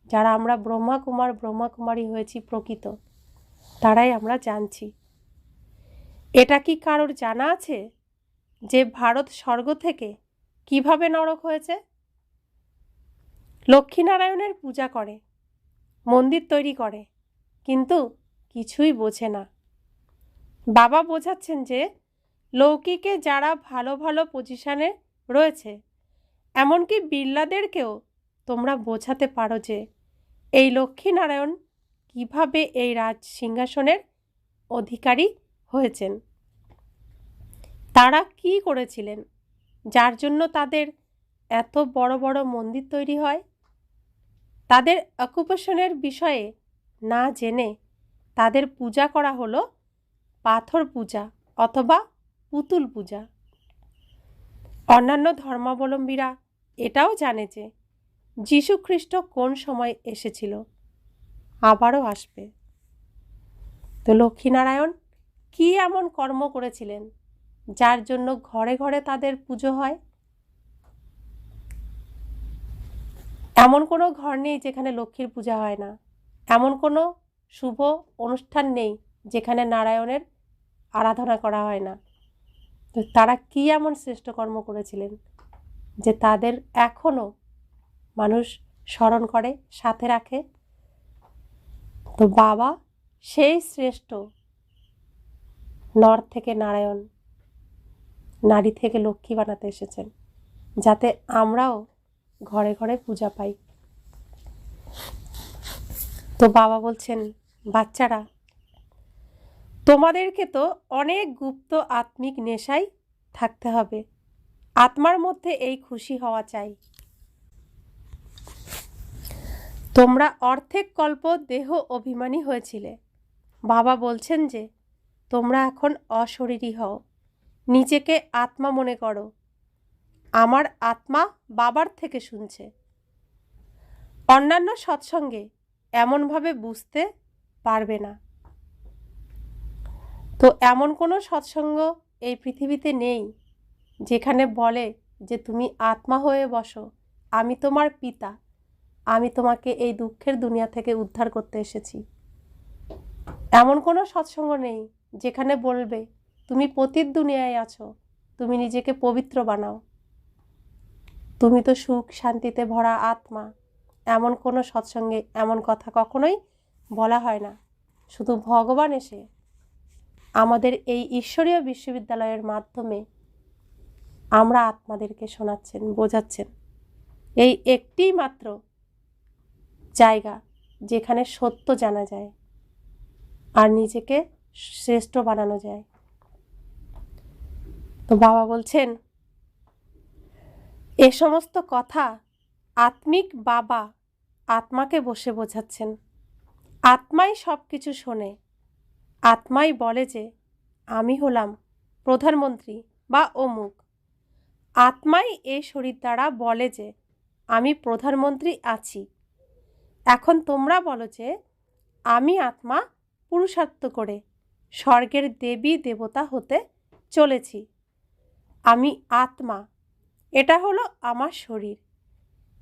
যারা আমরা ব্রহ্মাকুমার ব্রহ্মাকুমারী হয়েছি প্রকৃত, তারাই আমরা জানছি। এটা কি কারোর জানা আছে যে ভারত স্বর্গ থেকে কিভাবে নরক হয়েছে? লক্ষ্মীনারায়ণের পূজা করে, মন্দির তৈরি করে, কিন্তু কিছুই বোঝে না। বাবা বোঝাচ্ছেন যে লৌকিকে যারা ভালো ভালো পজিশনে রয়েছে, এমনকি বিড়লাদেরকেও তোমরা বোঝাতে পারো যে এই লক্ষ্মীনারায়ণ কিভাবে এই রাজ সিংহাসনের অধিকারী হয়েছেন, তারা কি করেছিলেন যার জন্য তাদের এত বড় বড় মন্দির তৈরি হয়। তাদের অকুপেশনের বিষয়ে না জেনে তাদের পূজা করা হলো পাথর পূজা অথবা পুতুল পূজা। অন্যান্য ধর্মাবলম্বীরা এটাও জানে যে যীশুখ্রিস্ট কোন সময় এসেছিল, আবারও আসবে। তো লক্ষ্মীনারায়ণ কি এমন কর্ম করেছিলেন যার জন্য ঘরে ঘরে তাদের পুজো হয়? এমন কোনো ঘর নেই যেখানে লক্ষ্মীর পূজা হয় না, এমন কোনো শুভ অনুষ্ঠান নেই যেখানে নারায়ণের আরাধনা করা হয় না। তো তারা কি এমন শ্রেষ্ঠ কর্ম করেছিলেন যে তাদের এখনো মানুষ স্মরণ করে, সাথে রাখে? তো বাবা সেই শ্রেষ্ঠ নর থেকে নারায়ণ, নারী থেকে লক্ষ্মী বানাতে এসেছেন, যাতে আমরাও ঘরে ঘরে পূজা পাই। তো বাবা বলছেন, বাচ্চারা, তোমাদেরকে তো অনেক গুপ্ত আত্মিক নেশায় থাকতে হবে, আত্মার মধ্যে এই খুশি হওয়া চাই। তোমরা অর্ধেক কল্প দেহ অভিমানী হয়েছিলে। বাবা বলছেন যে তোমরা এখন অশরীরী হও, নিজেকে আত্মা মনে করো। আমার আত্মা বাবার থেকে শুনছে। অন্যান্য সৎসঙ্গে এমনভাবে বুঝতে পারবে না। তো এমন কোনো সৎসঙ্গ এই পৃথিবীতে নেই যেখানে বলে যে তুমি আত্মা হয়ে বসো, আমি তোমার পিতা, আমি তোমাকে এই দুঃখের দুনিয়া থেকে উদ্ধার করতে এসেছি। এমন কোনো সৎসঙ্গ নেই যেখানে বলবে তুমি পতিত দুনিয়ায় আছো, তুমি নিজেকে পবিত্র বানাও, তুমি তো সুখ শান্তিতে ভরা আত্মা। এমন কোনো সৎসঙ্গে এমন কথা কখনোই বলা হয় না। শুধু ভগবান এসে আমাদের এই ঈশ্বরীয় বিশ্ববিদ্যালয়ের মাধ্যমে আমরা আত্মাদেরকে শোনাচ্ছেন, বোঝাচ্ছেন। এই একটি মাত্র জায়গা যেখানে সত্য জানা যায় আর নিজেকে শ্রেষ্ঠ বানানো যায়। তো বাবা বলছেন, এ সমস্ত কথা আত্মিক বাবা আত্মাকে বসে বোঝাচ্ছেন। আত্মাই সব কিছু শোনে। আত্মাই বলে যে আমি হলাম প্রধানমন্ত্রী বা অমুক। আত্মাই এই শরীর দ্বারা বলে যে আমি প্রধানমন্ত্রী আছি। এখন তোমরা বলো যে আমি আত্মা পুরুষার্থ করে স্বর্গের দেবী দেবতা হতে চলেছি। আমি আত্মা, এটা হলো আমার শরীর।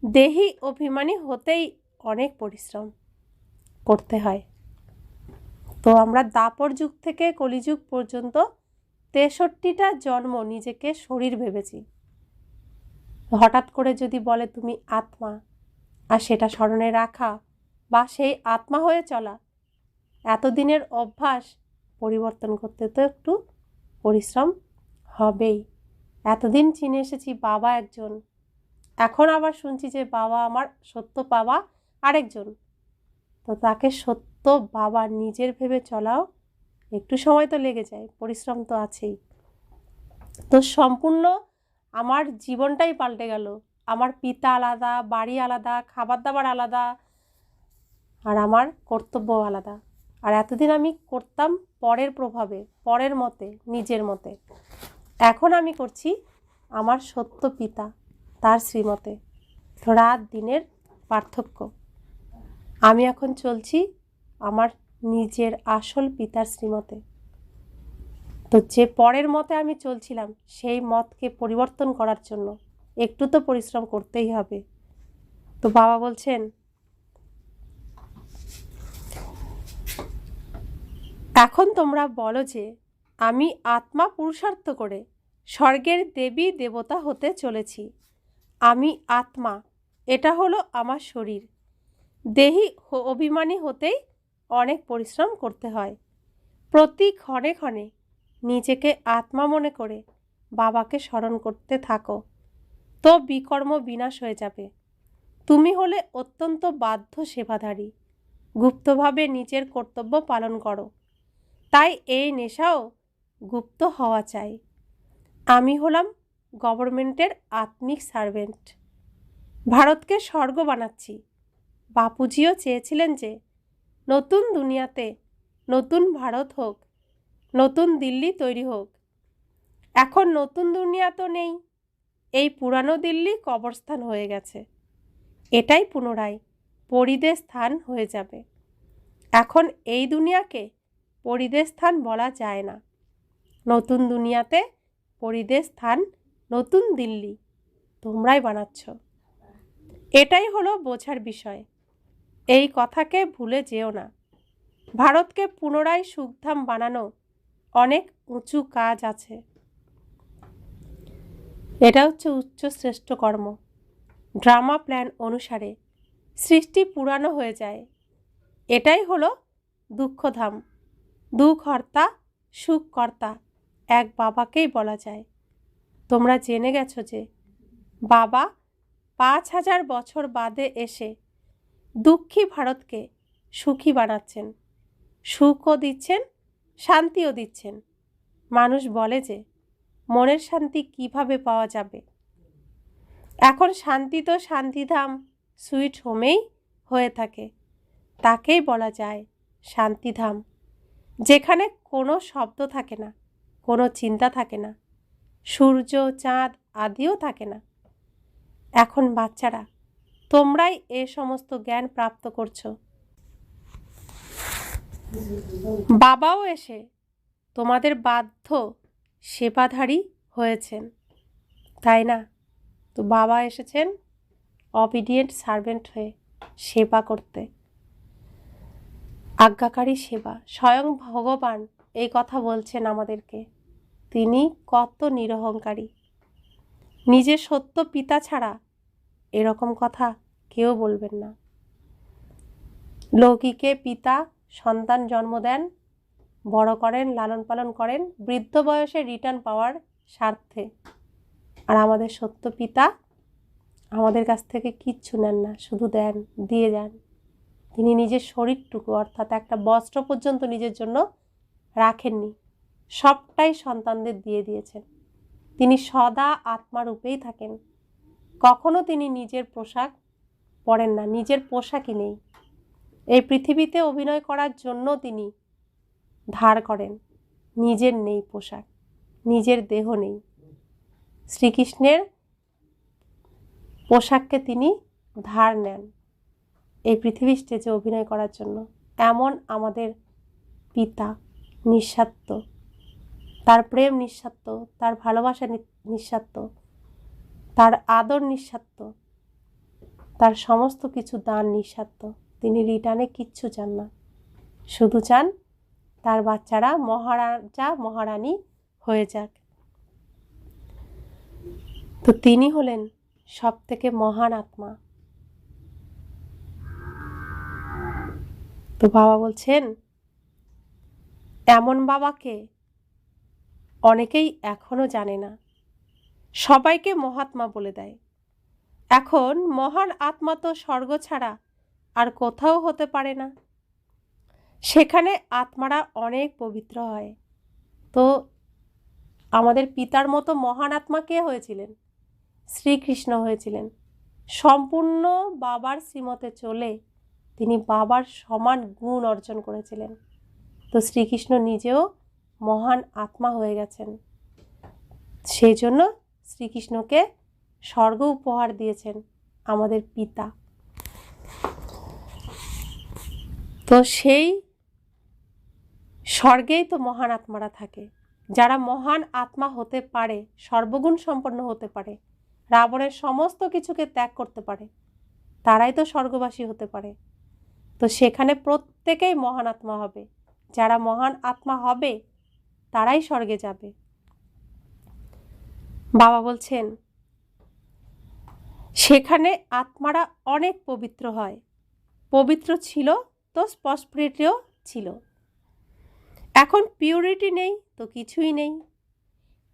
দেহি অভিমানী হতেই অনেক পরিশ্রম করতে হয়। তো আমরা দাপর যুগ থেকে কলিযুগ পর্যন্ত 63টা জন্ম নিজেকে শরীর ভেবেছি। হঠাৎ করে যদি বলে তুমি আত্মা, আর সেটা স্মরণে রাখা বা সেই আত্মা হয়ে চলা, এতদিনের অভ্যাস পরিবর্তন করতে তো একটু পরিশ্রম হবেই। এতদিন চিনে এসেছি বাবা একজন, এখন আবার শুনছি যে বাবা আমার সত্য বাবা আরেকজন। তো তাকে সত্য বাবা নিজের ভেবে চলাও একটু সময় তো লেগে যায়, পরিশ্রম তো আছেই। তো সম্পূর্ণ আমার জীবনটাই পাল্টে গেল। আমার পিতা আলাদা, বাড়ি আলাদা, খাবার দাবার আলাদা, আর আমার কর্তব্য আলাদা। আর এতদিন আমি করতাম পরের প্রভাবে, পরের মতে, নিজের মতে। এখন আমি করছি আমার সত্য পিতা, তার শ্রীমতে। তো রাত দিনের পার্থক্য। আমি এখন চলছি আমার নিজের আসল পিতার শ্রীমতে। তো যে পরের মতে আমি চলছিলাম, সেই মতকে পরিবর্তন করার জন্য একটু তো পরিশ্রম করতেই হবে। তো বাবা বলছেন, এখন তোমরা বলো যে আমি আত্মা পুরুষার্থ করে স্বর্গের দেবী দেবতা হতে চলেছি। আমি আত্মা, এটা হলো আমার শরীর। দেহি অভিমানী হতেই অনেক পরিশ্রম করতে হয়। প্রতি ক্ষণে ক্ষণে নিজেকে আত্মা মনে করে বাবাকে স্মরণ করতে থাকো, তো বিকর্ম বিনাশ হয়ে যাবে। তুমি হলে অত্যন্ত বাধ্য সেবাধারী, গুপ্তভাবে নিজের কর্তব্য পালন করো। তাই এই নেশাও গুপ্ত হওয়া চাই। আমি হলাম গভর্নমেন্টের আত্মিক সার্ভেন্ট, ভারতকে স্বর্গ বানাচ্ছি। বাপুজিও চেয়েছিলেন যে নতুন দুনিয়াতে নতুন ভারত হোক, নতুন দিল্লি তৈরি হোক। এখন নতুন দুনিয়া তো নেই, এই পুরানো দিল্লি কবরস্থান হয়ে গেছে। এটাই পুনরায় পরিদেশ স্থান হয়ে যাবে। এখন এই দুনিয়াকে পরিদেশ স্থান বলা যায় না। নতুন দুনিয়াতে পরিদেশ স্থান নতুন দিল্লি তোমরাই বানাচ্ছ। এটাই হলো বোঝার বিষয়। এই কথাকে ভুলে যেও না। ভারতকে পুনরায় সুখধাম বানানো অনেক উঁচু কাজ আছে। এটা হচ্ছে উচ্চ শ্রেষ্ঠ কর্ম। ড্রামা প্ল্যান অনুসারে সৃষ্টি পুরানো হয়ে যায়। এটাই হলো দুঃখধাম। দুঃখহর্তা সুখকর্তা এক বাবাকেই বলা যায়। তোমরা জেনে গেছো যে বাবা 5000 বছর বাদে এসে দুঃখী ভারতকে সুখী বানাচ্ছেন, সুখও দিচ্ছেন, শান্তিও দিচ্ছেন। মানুষ বলে যে মনের শান্তি কিভাবে পাওয়া যাবে? এখন শান্তি তো শান্তিধাম সুইট হোমেই হয়ে থাকে। তাকেই বলা যায় শান্তিধাম, যেখানে কোনো শব্দ থাকে না, কোনো চিন্তা থাকে না, সূর্য চাঁদ আদিও থাকে না। এখন বাচ্চারা, তোমরাই এ সমস্ত জ্ঞান প্রাপ্ত করছো। বাবাও এসে তোমাদের বাধ্য সেবাধারী হয়েছেন, তাই না? তো বাবা এসেছেন অবিডিয়েন্ট সার্ভেন্ট হয়ে সেবা করতে, আজ্ঞাকারী সেবা। স্বয়ং ভগবান এই কথা বলছেন আমাদেরকে। তিনি কত নিরহংকারী। নিজের সত্য পিতা ছাড়া এরকম কথা কেউ বলবেন না। লৌকিকে পিতা সন্তান জন্ম দেন, বড় করেন, লালন পালন করেন বৃদ্ধ বয়সে রিটার্ন পাওয়ার স্বার্থে। আর আমাদের সত্য পিতা আমাদের কাছ থেকে কিচ্ছু নেন না, শুধু দেন, দিয়ে যান। তিনি নিজের শরীরটুকু অর্থাৎ একটা বস্ত্র পর্যন্ত নিজের জন্য রাখেননি, সবটাই সন্তানদের দিয়ে দিয়েছেন। তিনি সদা আত্মারূপেই থাকেন। কখনো তিনি নিজের পোশাক পরেন না, নিজের পোশাকই নেই। এই পৃথিবীতে অভিনয় করার জন্য তিনি ধার করেন, নিজের নেই পোশাক, নিজের দেহ নেই। শ্রীকৃষ্ণের পোশাককে তিনি ধার নেন এই পৃথিবী স্টেজে অভিনয় করার জন্য। এমন আমাদের পিতা নিঃস্বার্থ, তার প্রেম নিঃস্বার্থ, তার ভালোবাসা নিঃস্বার্থ, তার আদর নিঃস্বার্থ, তার সমস্ত কিছু দান নিঃস্বার্থ। তিনি রিটার্নে কিচ্ছু চান না, শুধু চান তার বাচ্চারা মহারাজা মহারানী হয়ে যাক। তো তিনি হলেন সব থেকে মহান আত্মা। তো বাবা বলছেন, এমন বাবাকে অনেকেই এখনো জানে না, সবাইকে মহাত্মা বলে দেয়। এখন মহান আত্মা তো স্বর্গ ছাড়া আর কোথাও হতে পারে না। সেখানে আত্মারা অনেক পবিত্র হয়। তো আমাদের পিতার মতো মহান আত্মা কে হয়েছিলেন? শ্রীকৃষ্ণ হয়েছিলেন। সম্পূর্ণ বাবার শ্রীমতে চলে তিনি বাবার সমান গুণ অর্জন করেছিলেন। তো শ্রীকৃষ্ণ নিজেও মহান আত্মা হয়ে গেছেন। সেই জন্য শ্রীকৃষ্ণকে স্বর্গ উপহার দিয়েছেন আমাদের পিতা। তো সেই স্বর্গেই তো মহান আত্মারা থাকে। যারা মহান আত্মা হতে পারে, সর্বগুণ সম্পন্ন হতে পারে, রাবণের সমস্ত কিছুকে ত্যাগ করতে পারে, তারাই তো স্বর্গবাসী হতে পারে। তো সেখানে প্রত্যেকেই মহান আত্মা হবে। যারা মহান আত্মা হবে তারাই স্বর্গে যাবে। বাবা বলছেন সেখানে আত্মারা অনেক পবিত্র হয়। পবিত্র ছিল তো স্পষ্টপ্রিয়ও ছিল। এখন পিউরিটি নেই তো কিছুই নেই।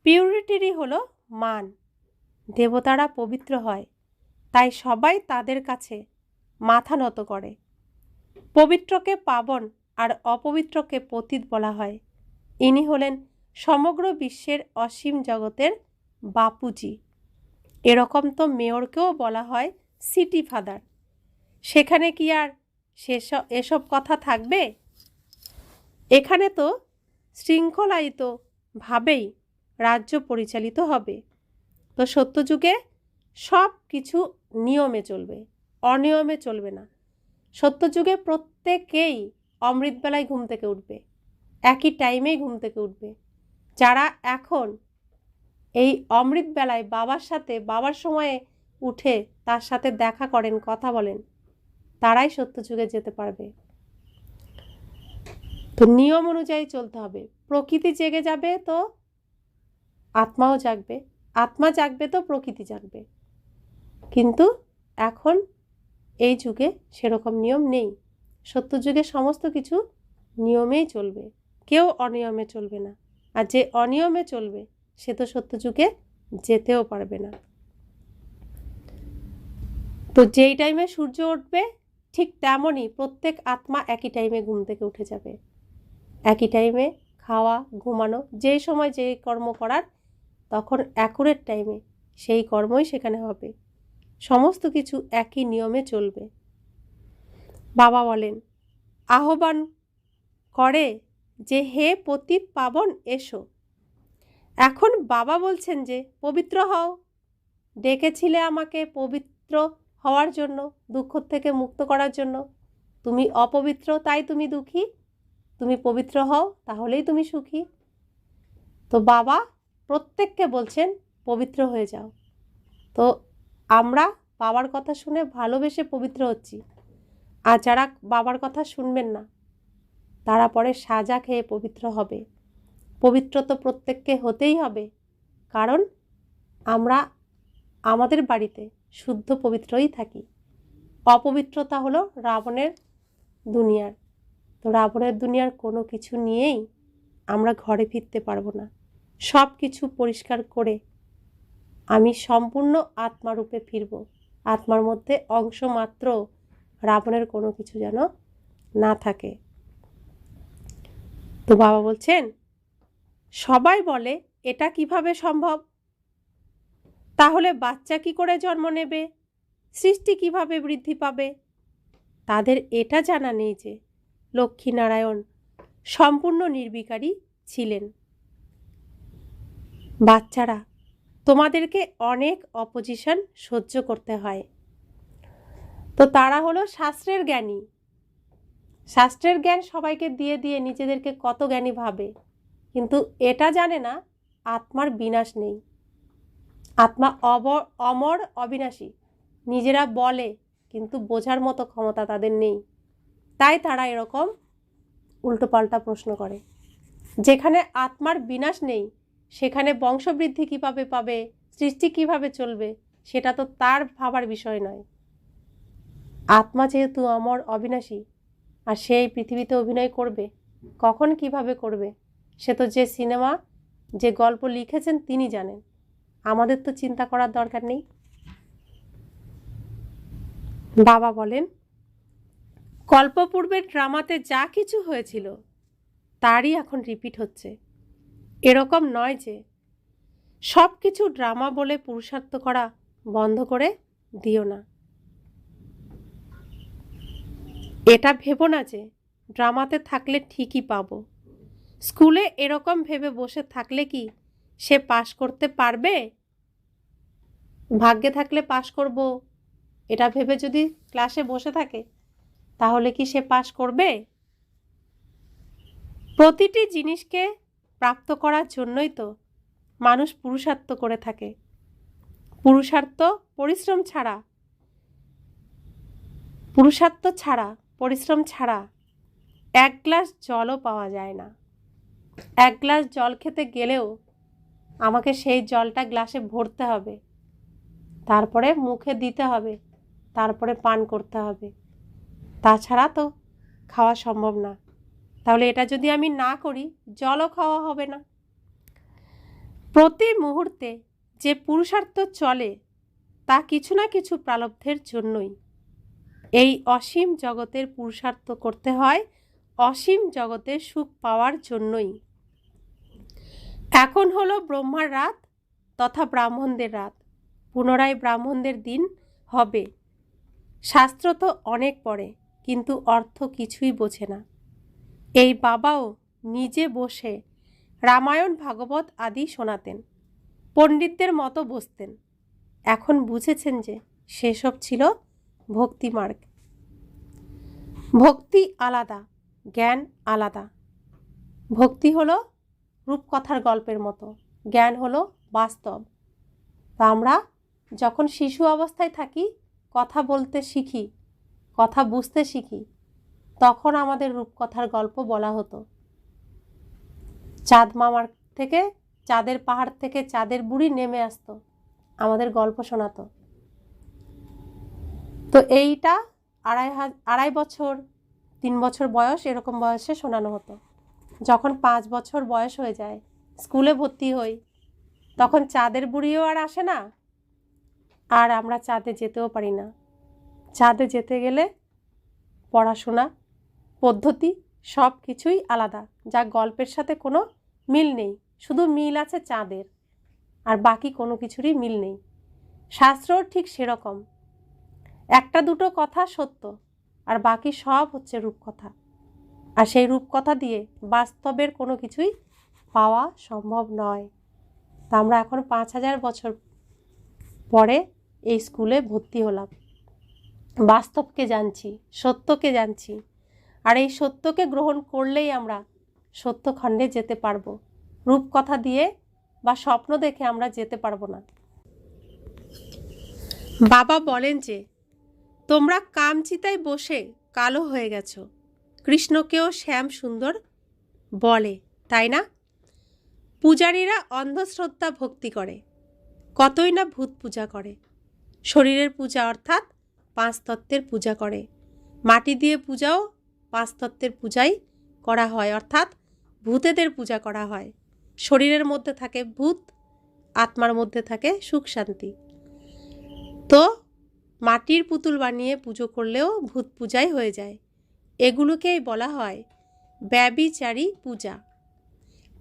পিউরিটিরই হলো মান। দেবতারা পবিত্র হয়, তাই সবাই তাদের কাছে মাথা নত করে। পবিত্রকে পাবন আর অপবিত্রকে পতিত বলা হয়। ইনি হলেন সমগ্র বিশ্বের অসীম জগতের বাপুজি। এরকম তো মেয়রকেও বলা হয় সিটি ফাদার। সেখানে কি আর এসব কথা থাকবে? এখানে তো শৃঙ্খলায়িত ভাবেই রাজ্য পরিচালিত হবে। তো সত্যযুগে সব কিছু নিয়মে চলবে, অনিয়মে চলবে না। সত্যযুগে প্রত্যেকেই অমৃতবেলায় ঘুম থেকে উঠবে, একই টাইমেই ঘুম থেকে উঠবে। যারা এখন এই অমৃতবেলায় বাবার সাথে বাবার সময়ে উঠে তার সাথে দেখা করেন, কথা বলেন, তারাই সত্যযুগে যেতে পারবে। তো নিয়ম অনুযায়ী চলতে হবে। প্রকৃতি জেগে যাবে তো আত্মাও জাগবে, আত্মা জাগবে তো প্রকৃতি জাগবে। কিন্তু এখন এই যুগে সেরকম নিয়ম নেই। সত্যযুগে সমস্ত কিছু নিয়মেই চলবে, কেউ অনিয়মে চলবে না। আর যে অনিয়মে চলবে সে তো সত্যযুগে যেতেও পারবে না। তো যেই টাইমে সূর্য উঠবে ঠিক তেমনই প্রত্যেক আত্মা একই টাইমে ঘুম থেকে উঠে যাবে। একই টাইমে খাওয়া, ঘুমানো, যেই সময় যেই কর্ম করার তখন অ্যাকুরেট টাইমে সেই কর্মই সেখানে হবে। সমস্ত কিছু একই নিয়মে চলবে। বাবা বলেন আহ্বান করে যে হে পতিত পাবন এসো। এখন বাবা বলছেন যে পবিত্র হও। ডেকেছিলে আমাকে পবিত্র হওয়ার জন্য, দুঃখ থেকে মুক্ত করার জন্য। তুমি অপবিত্র তাই তুমি দুঃখী। তুমি পবিত্র হও তাহলেই তুমি সুখী। তো বাবা প্রত্যেককে বলছেন পবিত্র হয়ে যাও। তো আমরা বাবার কথা শুনে ভালোবেসে পবিত্র হচ্ছি। আর যারা বাবার কথা শুনবেন না তারা পরে সাজা খেয়ে পবিত্র হবে। পবিত্র তো প্রত্যেককে হতেই হবে, কারণ আমরা আমাদের বাড়িতে শুদ্ধ পবিত্রই থাকি। অপবিত্রতা হলো রাবণের দুনিয়ার। তো রাবণের দুনিয়ার কোনো কিছু নিয়েই আমরা ঘরে ফিরতে পারবো না। সব কিছু পরিষ্কার করে আমি সম্পূর্ণ আত্মারূপে ফিরব। আত্মার মধ্যে অংশ মাত্র রাবণের কোনো কিছু যেন না থাকে। তো বাবা বলছেন সবাই বলে এটা কিভাবে সম্ভব? তাহলে বাচ্চা কি করে জন্ম নেবে? সৃষ্টি কিভাবে বৃদ্ধি পাবে? তাদের এটা জানা নেই যে লক্ষ্মীনারায়ণ সম্পূর্ণ নির্বিকারী ছিলেন। বাচ্চারা তোমাদেরকে অনেক অপোজিশন সহ্য করতে হয়। তো তারা হলো শাস্ত্রের জ্ঞানী। শাস্ত্রের জ্ঞান সবাইকে দিয়ে দিয়ে নিজেদেরকে কত জ্ঞানী ভাবে, কিন্তু এটা জানে না আত্মার বিনাশ নেই। আত্মা অমর অবিনাশী। নিজেরা বলে কিন্তু বোঝার মতো ক্ষমতা তাদের নেই। তাই তারা এরকম উল্টোপাল্টা প্রশ্ন করে। যেখানে আত্মার বিনাশ নেই সেখানে বংশবৃদ্ধি কীভাবে পাবে, সৃষ্টি কিভাবে চলবে, সেটা তো তার ভাবার বিষয় নয়। আত্মা যেহেতু অমর অবিনাশী আর সেই পৃথিবীতে অভিনয় করবে, কখন কিভাবে করবে সে তো যে সিনেমা যে গল্প লিখেছেন তিনি জানেন। আমাদের তো চিন্তা করার দরকার নেই। বাবা বলেন কল্পপূর্বের ড্রামাতে যা কিছু হয়েছিল তারই এখন রিপিট হচ্ছে। এরকম নয় যে সব কিছু ড্রামা বলে পুরুষার্থ করা বন্ধ করে দিও না। এটা ভেবো না যে ড্রামাতে থাকলে ঠিকই পাবো। স্কুলে এরকম ভেবে বসে থাকলে কি সে পাশ করতে পারবে? ভাগ্যে থাকলে পাশ করব এটা ভেবে যদি ক্লাসে বসে থাকে তাহলে কি সে পাশ করবে? প্রতিটি জিনিসকে প্রাপ্ত করার জন্যই তো মানুষ পুরুষার্থ করে থাকে। পুরুষার্থ পরিশ্রম ছাড়া এক গ্লাস জলও পাওয়া যায় না। এক গ্লাস জল খেতে গেলেও আমাকে সেই জলটা গ্লাসে ভরতে হবে, তারপরে মুখে দিতে হবে, তারপরে পান করতে হবে। তাছাড়া তো খাওয়া সম্ভব না। তাহলে এটা যদি আমি না করি জলও খাওয়া হবে না। প্রতি মুহূর্তে যে পুরুষার্থ চলে তা কিছু না কিছু প্রারব্ধের জন্যই। এই অসীম জগতের পুরুষার্থ করতে হয় অসীম জগতের সুখ পাওয়ার জন্যই। এখন হলো ব্রহ্মার রাত তথা ব্রাহ্মণদের রাত। পুনরায় ব্রাহ্মণদের দিন হবে। শাস্ত্র তো অনেক পড়ে, কিন্তু অর্থ কিছুই বোঝে না। এই বাবাও নিজে বসে রামায়ণ ভাগবত আদি শোনাতেন, পণ্ডিতদের মতো বসতেন। এখন বুঝেছেন যে সেসব ছিল ভক্তিমার্গ। ভক্তি আলাদা, জ্ঞান আলাদা। ভক্তি হলো রূপকথার গল্পের মতো, জ্ঞান হলো বাস্তব। তা আমরা যখন শিশু অবস্থায় থাকি, কথা বলতে শিখি, কথা বুঝতে শিখি, তখন আমাদের রূপকথার গল্প বলা হতো। চাঁদ মামার থেকে, চাঁদের পাহাড় থেকে চাঁদের বুড়ি নেমে আসতো, আমাদের গল্প শোনাতো। তো এইটা 2.5 বছর 3 বছর বয়স এরকম বয়সে শোনানো হতো। যখন 5 বছর বয়স হয়ে যায়, স্কুলে ভর্তি হই, তখন চাঁদের বুড়িও আর আসে না, আর আমরা চাঁদে যেতেও পারি না। চাঁদে যেতে গেলে পড়াশোনা পদ্ধতি সব কিছুই আলাদা, যা গল্পের সাথে কোনো মিল নেই। শুধু মিল আছে চাঁদের, আর বাকি কোনো কিছুরই মিল নেই। শাস্ত্রও ঠিক সেরকম, একটা দুটো কথা সত্য, আর বাকি সব হচ্ছে রূপকথা। আর সেই রূপকথা দিয়ে বাস্তবের কোনো কিছুই পাওয়া সম্ভব নয়। তা আমরা এখন 5000 বছর পরে এই স্কুলে ভর্তি হলাম, বাস্তবকে জানছি, সত্যকে জানছি। আর এই সত্যকে গ্রহণ করলেই আমরা সত্যখণ্ডে যেতে পারবো। রূপকথা দিয়ে বা স্বপ্ন দেখে আমরা যেতে পারবো না। বাবা বলেন যে তোমরা কামচিতায় বসে কালো হয়ে গেছো। কৃষ্ণকেও শ্যাম সুন্দর বলে, তাই না? পূজারীরা অন্ধশ্রদ্ধা ভক্তি করে, কতই না ভূত পূজা করে। শরীরের পূজা অর্থাৎ 5 তত্ত্বের পূজা করে। মাটি দিয়ে পূজাও 5 তত্ত্বের পূজাই করা হয়, অর্থাৎ ভূতেদের পূজা করা হয়। শরীরের মধ্যে থাকে ভূত, আত্মার মধ্যে থাকে সুখ শান্তি। তো মাটির পুতুল বানিয়ে পুজো করলেও ভূত পূজাই হয়ে যায়। এগুলোকেই বলা হয় ব্যভিচারী পূজা।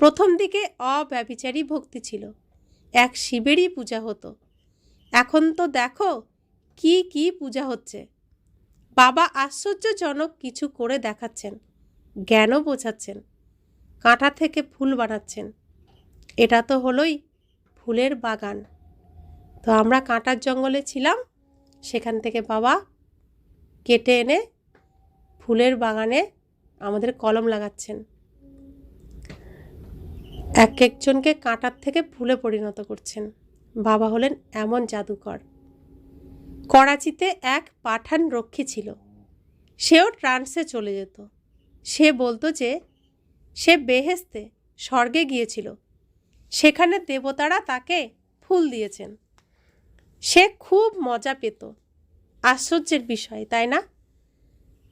প্রথম দিকে অব্যভিচারী ভক্তি ছিল, এক শিবেরই পূজা হতো। এখন তো দেখো কি কি পূজা হচ্ছে। বাবা আশ্চর্যজনক কিছু করে দেখাচ্ছেন, জ্ঞানও বোঝাচ্ছেন। কাঁটা থেকে ফুল বানাচ্ছেন। এটা তো হলোই ফুলের বাগান। তো আমরা কাঁটার জঙ্গলে ছিলাম, সেখান থেকে বাবা কেটে এনে ফুলের বাগানে আমাদের কলম লাগাচ্ছেন। এক একজনকে কাঁটার থেকে ফুলে পরিণত করছেন। বাবা হলেন এমন জাদুকর। করাচিতে এক পাঠান রক্ষী ছিল, সেও ট্রান্সে চলে যেত। সে বলতো যে সে বেহেশতে স্বর্গে গিয়েছিল, সেখানে দেবতারা তাকে ফুল দিয়েছেন। সে খুব মজা পেত। আশ্চর্যের বিষয়, তাই না?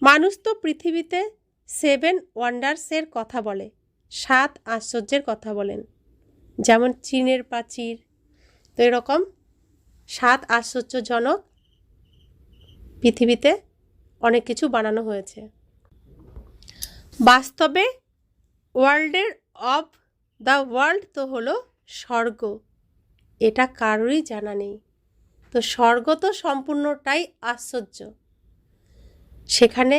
মানুষ তো পৃথিবীতে 7 ওয়ান্ডার্সের কথা বলে, 7 আশ্চর্যের কথা বলেন, যেমন চীনের প্রাচীর। তো এরকম 7 আশ্চর্যজনক পৃথিবীতে অনেক কিছু বানানো হয়েছে। বাস্তবে ওয়ার্ল্ডের অফ দ্য ওয়ার্ল্ড তো হলো স্বর্গ, এটা কারোরই জানা নেই। তো স্বর্গ তো সম্পূর্ণটাই আশ্চর্য, সেখানে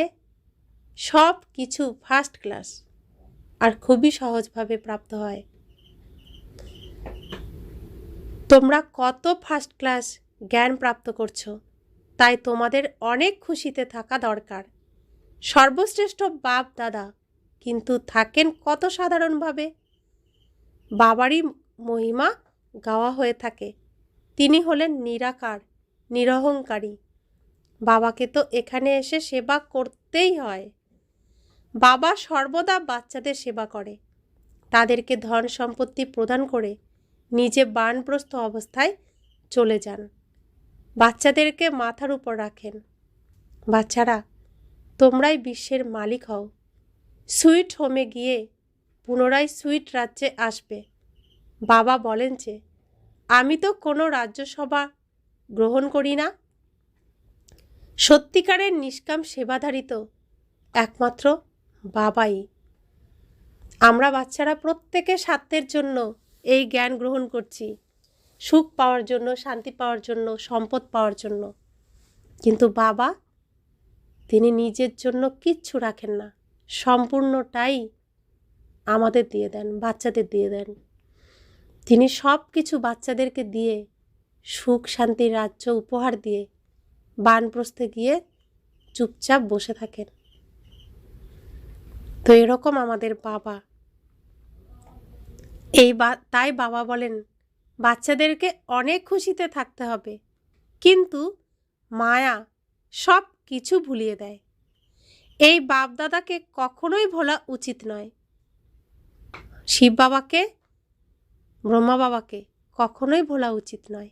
সব কিছু ফার্স্ট ক্লাস আর খুবই সহজভাবে প্রাপ্ত হয়। তোমরা কত ফার্স্ট ক্লাস জ্ঞান প্রাপ্ত করছো, তাই তোমাদের অনেক খুশিতে থাকা দরকার। সর্বশ্রেষ্ঠ বাপ দাদা কিন্তু থাকেন কত সাধারণভাবে। বাবারই মহিমা গাওয়া হয়ে থাকে, তিনি হলেন নিরাকার, নিরহংকারী। বাবাকে তো এখানে এসে সেবা করতেই হয়। বাবা সর্বদা বাচ্চাদের সেবা করে, তাদেরকে ধন সম্পত্তি প্রদান করে নিজে বানপ্রস্থ অবস্থায় চলে যান, বাচ্চাদেরকে মাথার উপর রাখেন। বাচ্চারা, তোমরাই বিশ্বের মালিক হও। সুইট হোমে গিয়ে পুনরায় সুইট রাজ্যে আসবে। বাবা বলেন যে, আমি তো কোনো রাজ্যসভা গ্রহণ করি না। সত্যিকারের নিষ্কাম সেবাধারী তো একমাত্র বাবাই। আমরা বাচ্চারা প্রত্যেকে স্বার্থের জন্য এই জ্ঞান গ্রহণ করছি, সুখ পাওয়ার জন্য, শান্তি পাওয়ার জন্য, সম্পদ পাওয়ার জন্য। কিন্তু বাবা, তিনি নিজের জন্য কিচ্ছু রাখেন না, সম্পূর্ণটাই আমাদের দিয়ে দেন, বাচ্চাদের দিয়ে দেন। তিনি সব কিছু বাচ্চাদেরকে দিয়ে সুখ শান্তির রাজ্য উপহার দিয়ে বানপ্রস্থে গিয়ে চুপচাপ বসে থাকেন। তো এরকম আমাদের বাবা। তাই বাবা বলেন বাচ্চাদেরকে অনেক খুশিতে থাকতে হবে, কিন্তু মায়া সব কিছু ভুলিয়ে দেয়। এই বাপ দাদাকে কখনোই ভোলা উচিত নয়। শিব বাবাকে, ব্রহ্মা বাবাকে কখনোই ভোলা উচিত নয়।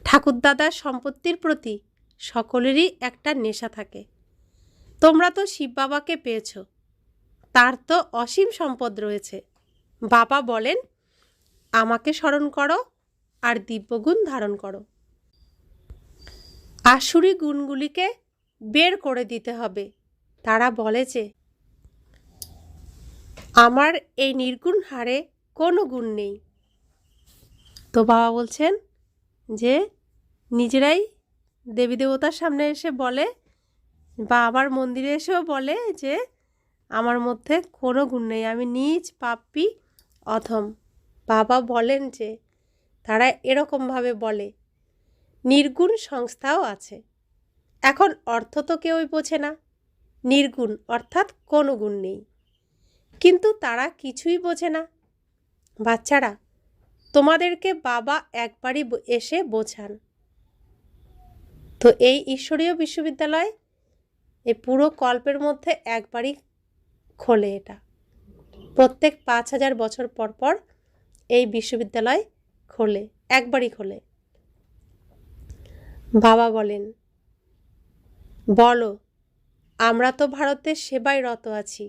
ঠাকুরদাদার সম্পত্তির প্রতি সকলেরই একটা নেশা থাকে। তোমরা তো শিব বাবাকে পেয়েছ, তার তো অসীম সম্পদ রয়েছে। বাবা বলেন, আমাকে স্মরণ করো আর দিব্যগুণ ধারণ করো। আসুরি গুণগুলিকে বের করে দিতে হবে। তারা বলে যে, আমার এই নির্গুণ হারে কোনো গুণ নেই। তো বাবা বলছেন যে, নিজেরাই দেবী দেবতার সামনে এসে বলে বা আমার মন্দিরে এসেও বলে যে, আমার মধ্যে কোনো গুণ নেই, আমি নীচ, পাপী, অধম। বাবা বলেন যে, তারা এরকমভাবে বলে। নির্গুণ সংস্থাও আছে। এখন অর্থ তো কেউই বোঝে না। নির্গুণ অর্থাৎ কোনো গুণ নেই, কিন্তু তারা কিছুই বোঝে না। বাচ্চারা, তোমাদেরকে বাবা একবারই এসে বোঝান। তো এই ঈশ্বরীয় বিশ্ববিদ্যালয় এই পুরো কল্পের মধ্যে একবারই খোলে। এটা প্রত্যেক 5000 বছর পর পর এই বিশ্ববিদ্যালয় খোলে, একবারই খোলে। বাবা বলেন, বলো, আমরা তো ভারতের সেবায় রত আছি।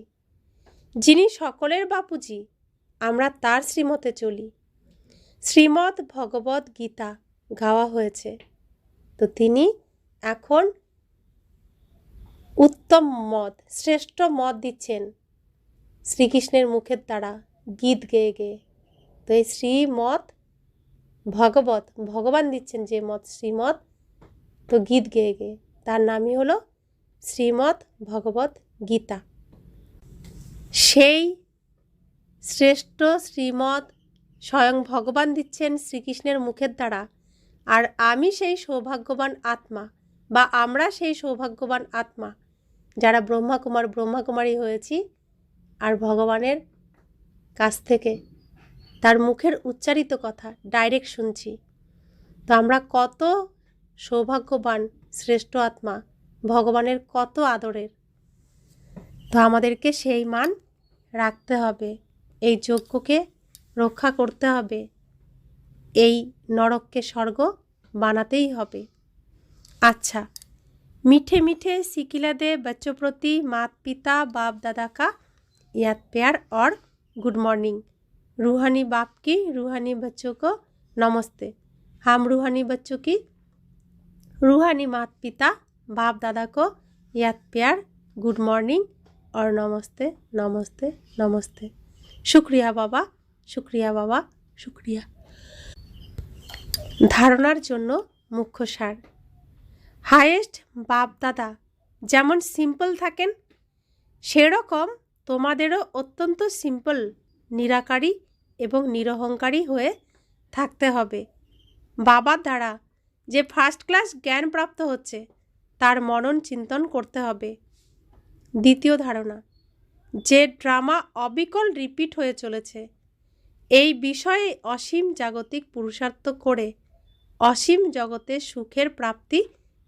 যিনি সকলের বাপুজি, আমরা তার শ্রীমতে চলি। শ্রীমদ্ ভগবদ গীতা গাওয়া হয়েছে, তো তিনি এখন উত্তম মত, শ্রেষ্ঠ মত দিচ্ছেন শ্রীকৃষ্ণের মুখের দ্বারা গীত গেয়ে গেয়ে। তো এই শ্রীমৎ ভগবত, ভগবান দিচ্ছেন যে মত, শ্রীমৎ, তো গীত গেয়ে গেয়ে, তার নামই হলো শ্রীমদ্ ভগবত গীতা। সেই শ্রেষ্ঠ শ্রীমৎ স্বয়ং ভগবান দিচ্ছেন শ্রীকৃষ্ণের মুখের দ্বারা। আর আমি সেই সৌভাগ্যবান আত্মা, বা আমরা সেই সৌভাগ্যবান আত্মা যারা ব্রহ্মাকুমারী হয়েছি আর ভগবানের কাছ থেকে তার মুখের উচ্চারিত কথা ডাইরেক্ট শুনছি। তো আমরা কত সৌভাগ্যবান শ্রেষ্ঠ আত্মা, ভগবানের কত আদরের। তো আমাদেরকে সেই মান রাখতে হবে, এই যজ্ঞকে রক্ষা করতে হবে, এই নরককে স্বর্গ বানাতেই হবে। अच्छा, मीठे मीठे सिकिला दे बच्चों प्रति माता पिता बाप दादा का याद प्यार और गुड मॉर्निंग। रूहानी बाप की रूहानी बच्चों को नमस्ते। हम रूहानी बच्चों की रूहानी माता पिता बाप दादा को याद प्यार, गुड मॉर्निंग और नमस्ते नमस्ते नमस्ते। शुक्रिया बाबा, शुक्रिया बाबा, शुक्रिया। ধারণার জন্য মুখ্য সার। হায়েস্ট বাপ দাদা যেমন সিম্পল থাকেন, সেরকম তোমাদেরও অত্যন্ত সিম্পল, নিরাকারী এবং নিরহংকারী হয়ে থাকতে হবে। বাবার দ্বারা যে ফার্স্ট ক্লাস জ্ঞান প্রাপ্ত হচ্ছে তার মনন চিন্তন করতে হবে। দ্বিতীয় ধারণা, যে ড্রামা অবিকল রিপিট হয়ে চলেছে, এই বিষয়ে অসীম জাগতিক পুরুষার্থ করে অসীম জগতে সুখের প্রাপ্তি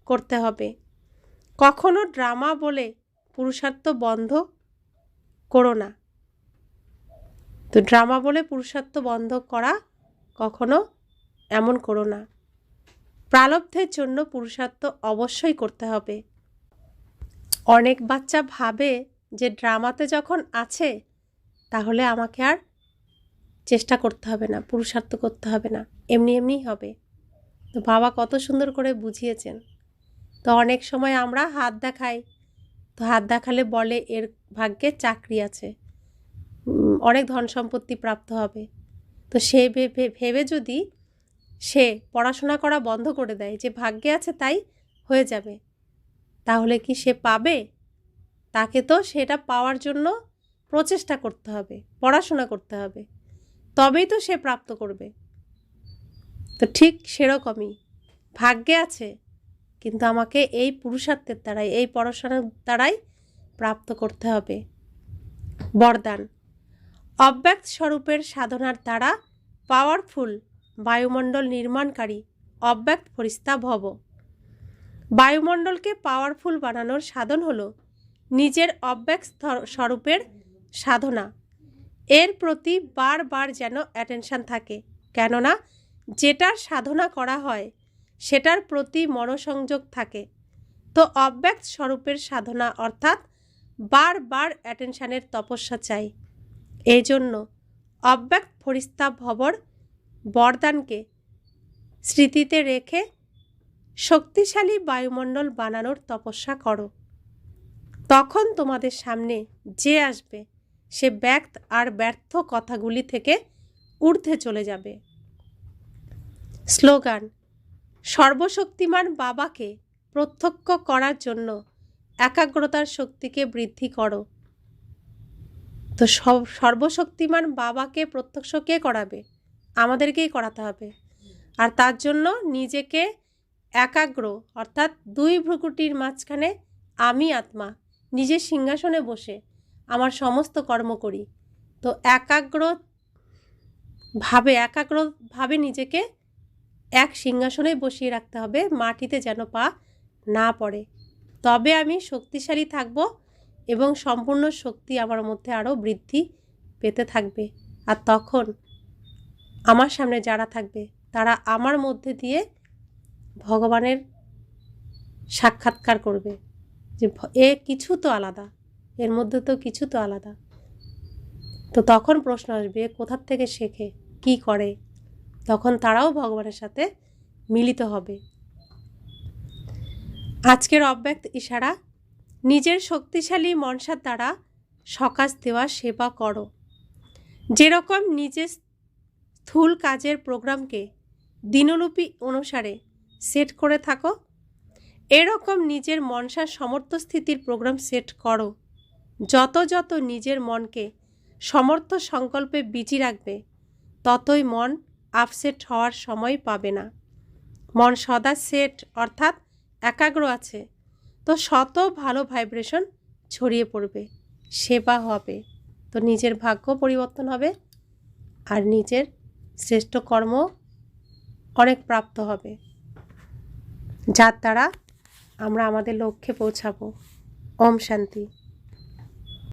করতে হবে। কখনো ড্রামা বলে পুরুষার্থ বন্ধ করো না। তো ড্রামা বলে পুরুষার্থ বন্ধ করা কখনো এমন করো না। প্রারব্ধের জন্য পুরুষার্থ অবশ্যই করতে হবে। অনেক বাচ্চা ভাবে যে ড্রামাতে যখন আছে তাহলে আমাকে আর চেষ্টা করতে হবে না, পুরুষার্থ করতে হবে না, এমনি এমনিই হবে। তো বাবা কত সুন্দর করে বুঝিয়েছেন। তো অনেক সময় আমরা হাত দেখাই, তো হাত দেখালে বলে এর ভাগ্যে চাকরি আছে, অনেক ধন সম্পত্তি প্রাপ্ত হবে। তো সে ভেবে যদি সে পড়াশোনা করা বন্ধ করে দেয় যে ভাগ্যে আছে তাই হয়ে যাবে, তাহলে কি সে পাবে? তাকে তো সেটা পাওয়ার জন্য প্রচেষ্টা করতে হবে, পড়াশোনা করতে হবে, তবেই তো সে প্রাপ্ত করবে। তো ঠিক সেরকমই ভাগ্যে আছে, কিন্তু আমাকে এই পুরুষার্থের দ্বারাই, এই পড়াশোনার দ্বারাই প্রাপ্ত করতে হবে। বরদান, অব্যক্ত স্বরূপের সাধনার দ্বারা পাওয়ারফুল বায়ুমণ্ডল নির্মাণকারী অব্যক্ত ফরিস্তা ভব। বায়ুমণ্ডলকে পাওয়ারফুল বানানোর সাধন হলো নিজের অব্যক্ত স্বরূপের সাধনা। এর প্রতি বারবার যেন অ্যাটেনশন থাকে, কেননা যেটার সাধনা করা হয় সেটার প্রতি মনোসংযোগ থাকে। তো অব্যক্ত স্বরূপের সাধনা অর্থাৎ বারবার অ্যাটেনশনের তপস্যা চাই। এই জন্য অব্যক্ত ফরিস্তা ভবর বরদানকে স্মৃতিতে রেখে শক্তিশালী বায়ুমণ্ডল বানানোর তপস্যা করো। তখন তোমাদের সামনে যে আসবে সে ব্যক্ত আর ব্যর্থ কথাগুলি থেকে ঊর্ধ্বে চলে যাবে। স্লোগান, সর্বশক্তিমান বাবাকে প্রত্যক্ষ করার জন্য একাগ্রতার শক্তিকে বৃদ্ধি করো। তো সর্বশক্তিমান বাবাকে প্রত্যক্ষ কে করাবে? আমাদেরকেই করাতে হবে। আর তার জন্য নিজেকে একাগ্র, অর্থাৎ দুই ভ্রুকুটির মাঝখানে আমি আত্মা নিজের সিংহাসনে বসে আমার সমস্ত কর্ম করি। তো একাগ্রভাবে নিজেকে এক সিংহাসনেই বসিয়ে রাখতে হবে, মাটিতে যেন পা না পড়ে। তবে আমি শক্তিশালী থাকব এবং সম্পূর্ণ শক্তি আমার মধ্যে আরও বৃদ্ধি পেতে থাকবে। আর তখন আমার সামনে যারা থাকবে তারা আমার মধ্যে দিয়ে ভগবানের সাক্ষাৎকার করবে যে এ কিছু তো আলাদা, এর মধ্যে তো কিছু তো আলাদা। তো তখন প্রশ্ন আসবে কোথার থেকে শেখে, কি করে, তখন তারাও ভগবানের সাথে মিলিত হবে। আজকের অব্যক্ত ইশারা, নিজের শক্তিশালী মনসার দ্বারা সকাশ দেওয়া সেবা করো। যেরকম নিজের স্থূল কাজের প্রোগ্রামকে দিনলিপি অনুসারে সেট করে থাকো, এরকম নিজের মনসার সমর্থ স্থিতির প্রোগ্রাম সেট করো। যত যত নিজের মনকে সমর্থ সংকল্পে বিজি রাখবে ততই মন আপসেট হওয়ার সময় পাবে না। মন সদা সেট অর্থাৎ একাগ্র আছে, তো শত ভালো ভাইব্রেশন ছড়িয়ে পড়বে, সেবা হবে, তো নিজের ভাগ্য পরিবর্তন হবে আর নিজের শ্রেষ্ঠ কর্ম অনেক প্রাপ্ত হবে, যার দ্বারা আমরা আমাদের লক্ষ্যে পৌঁছাবো। ওম শান্তি।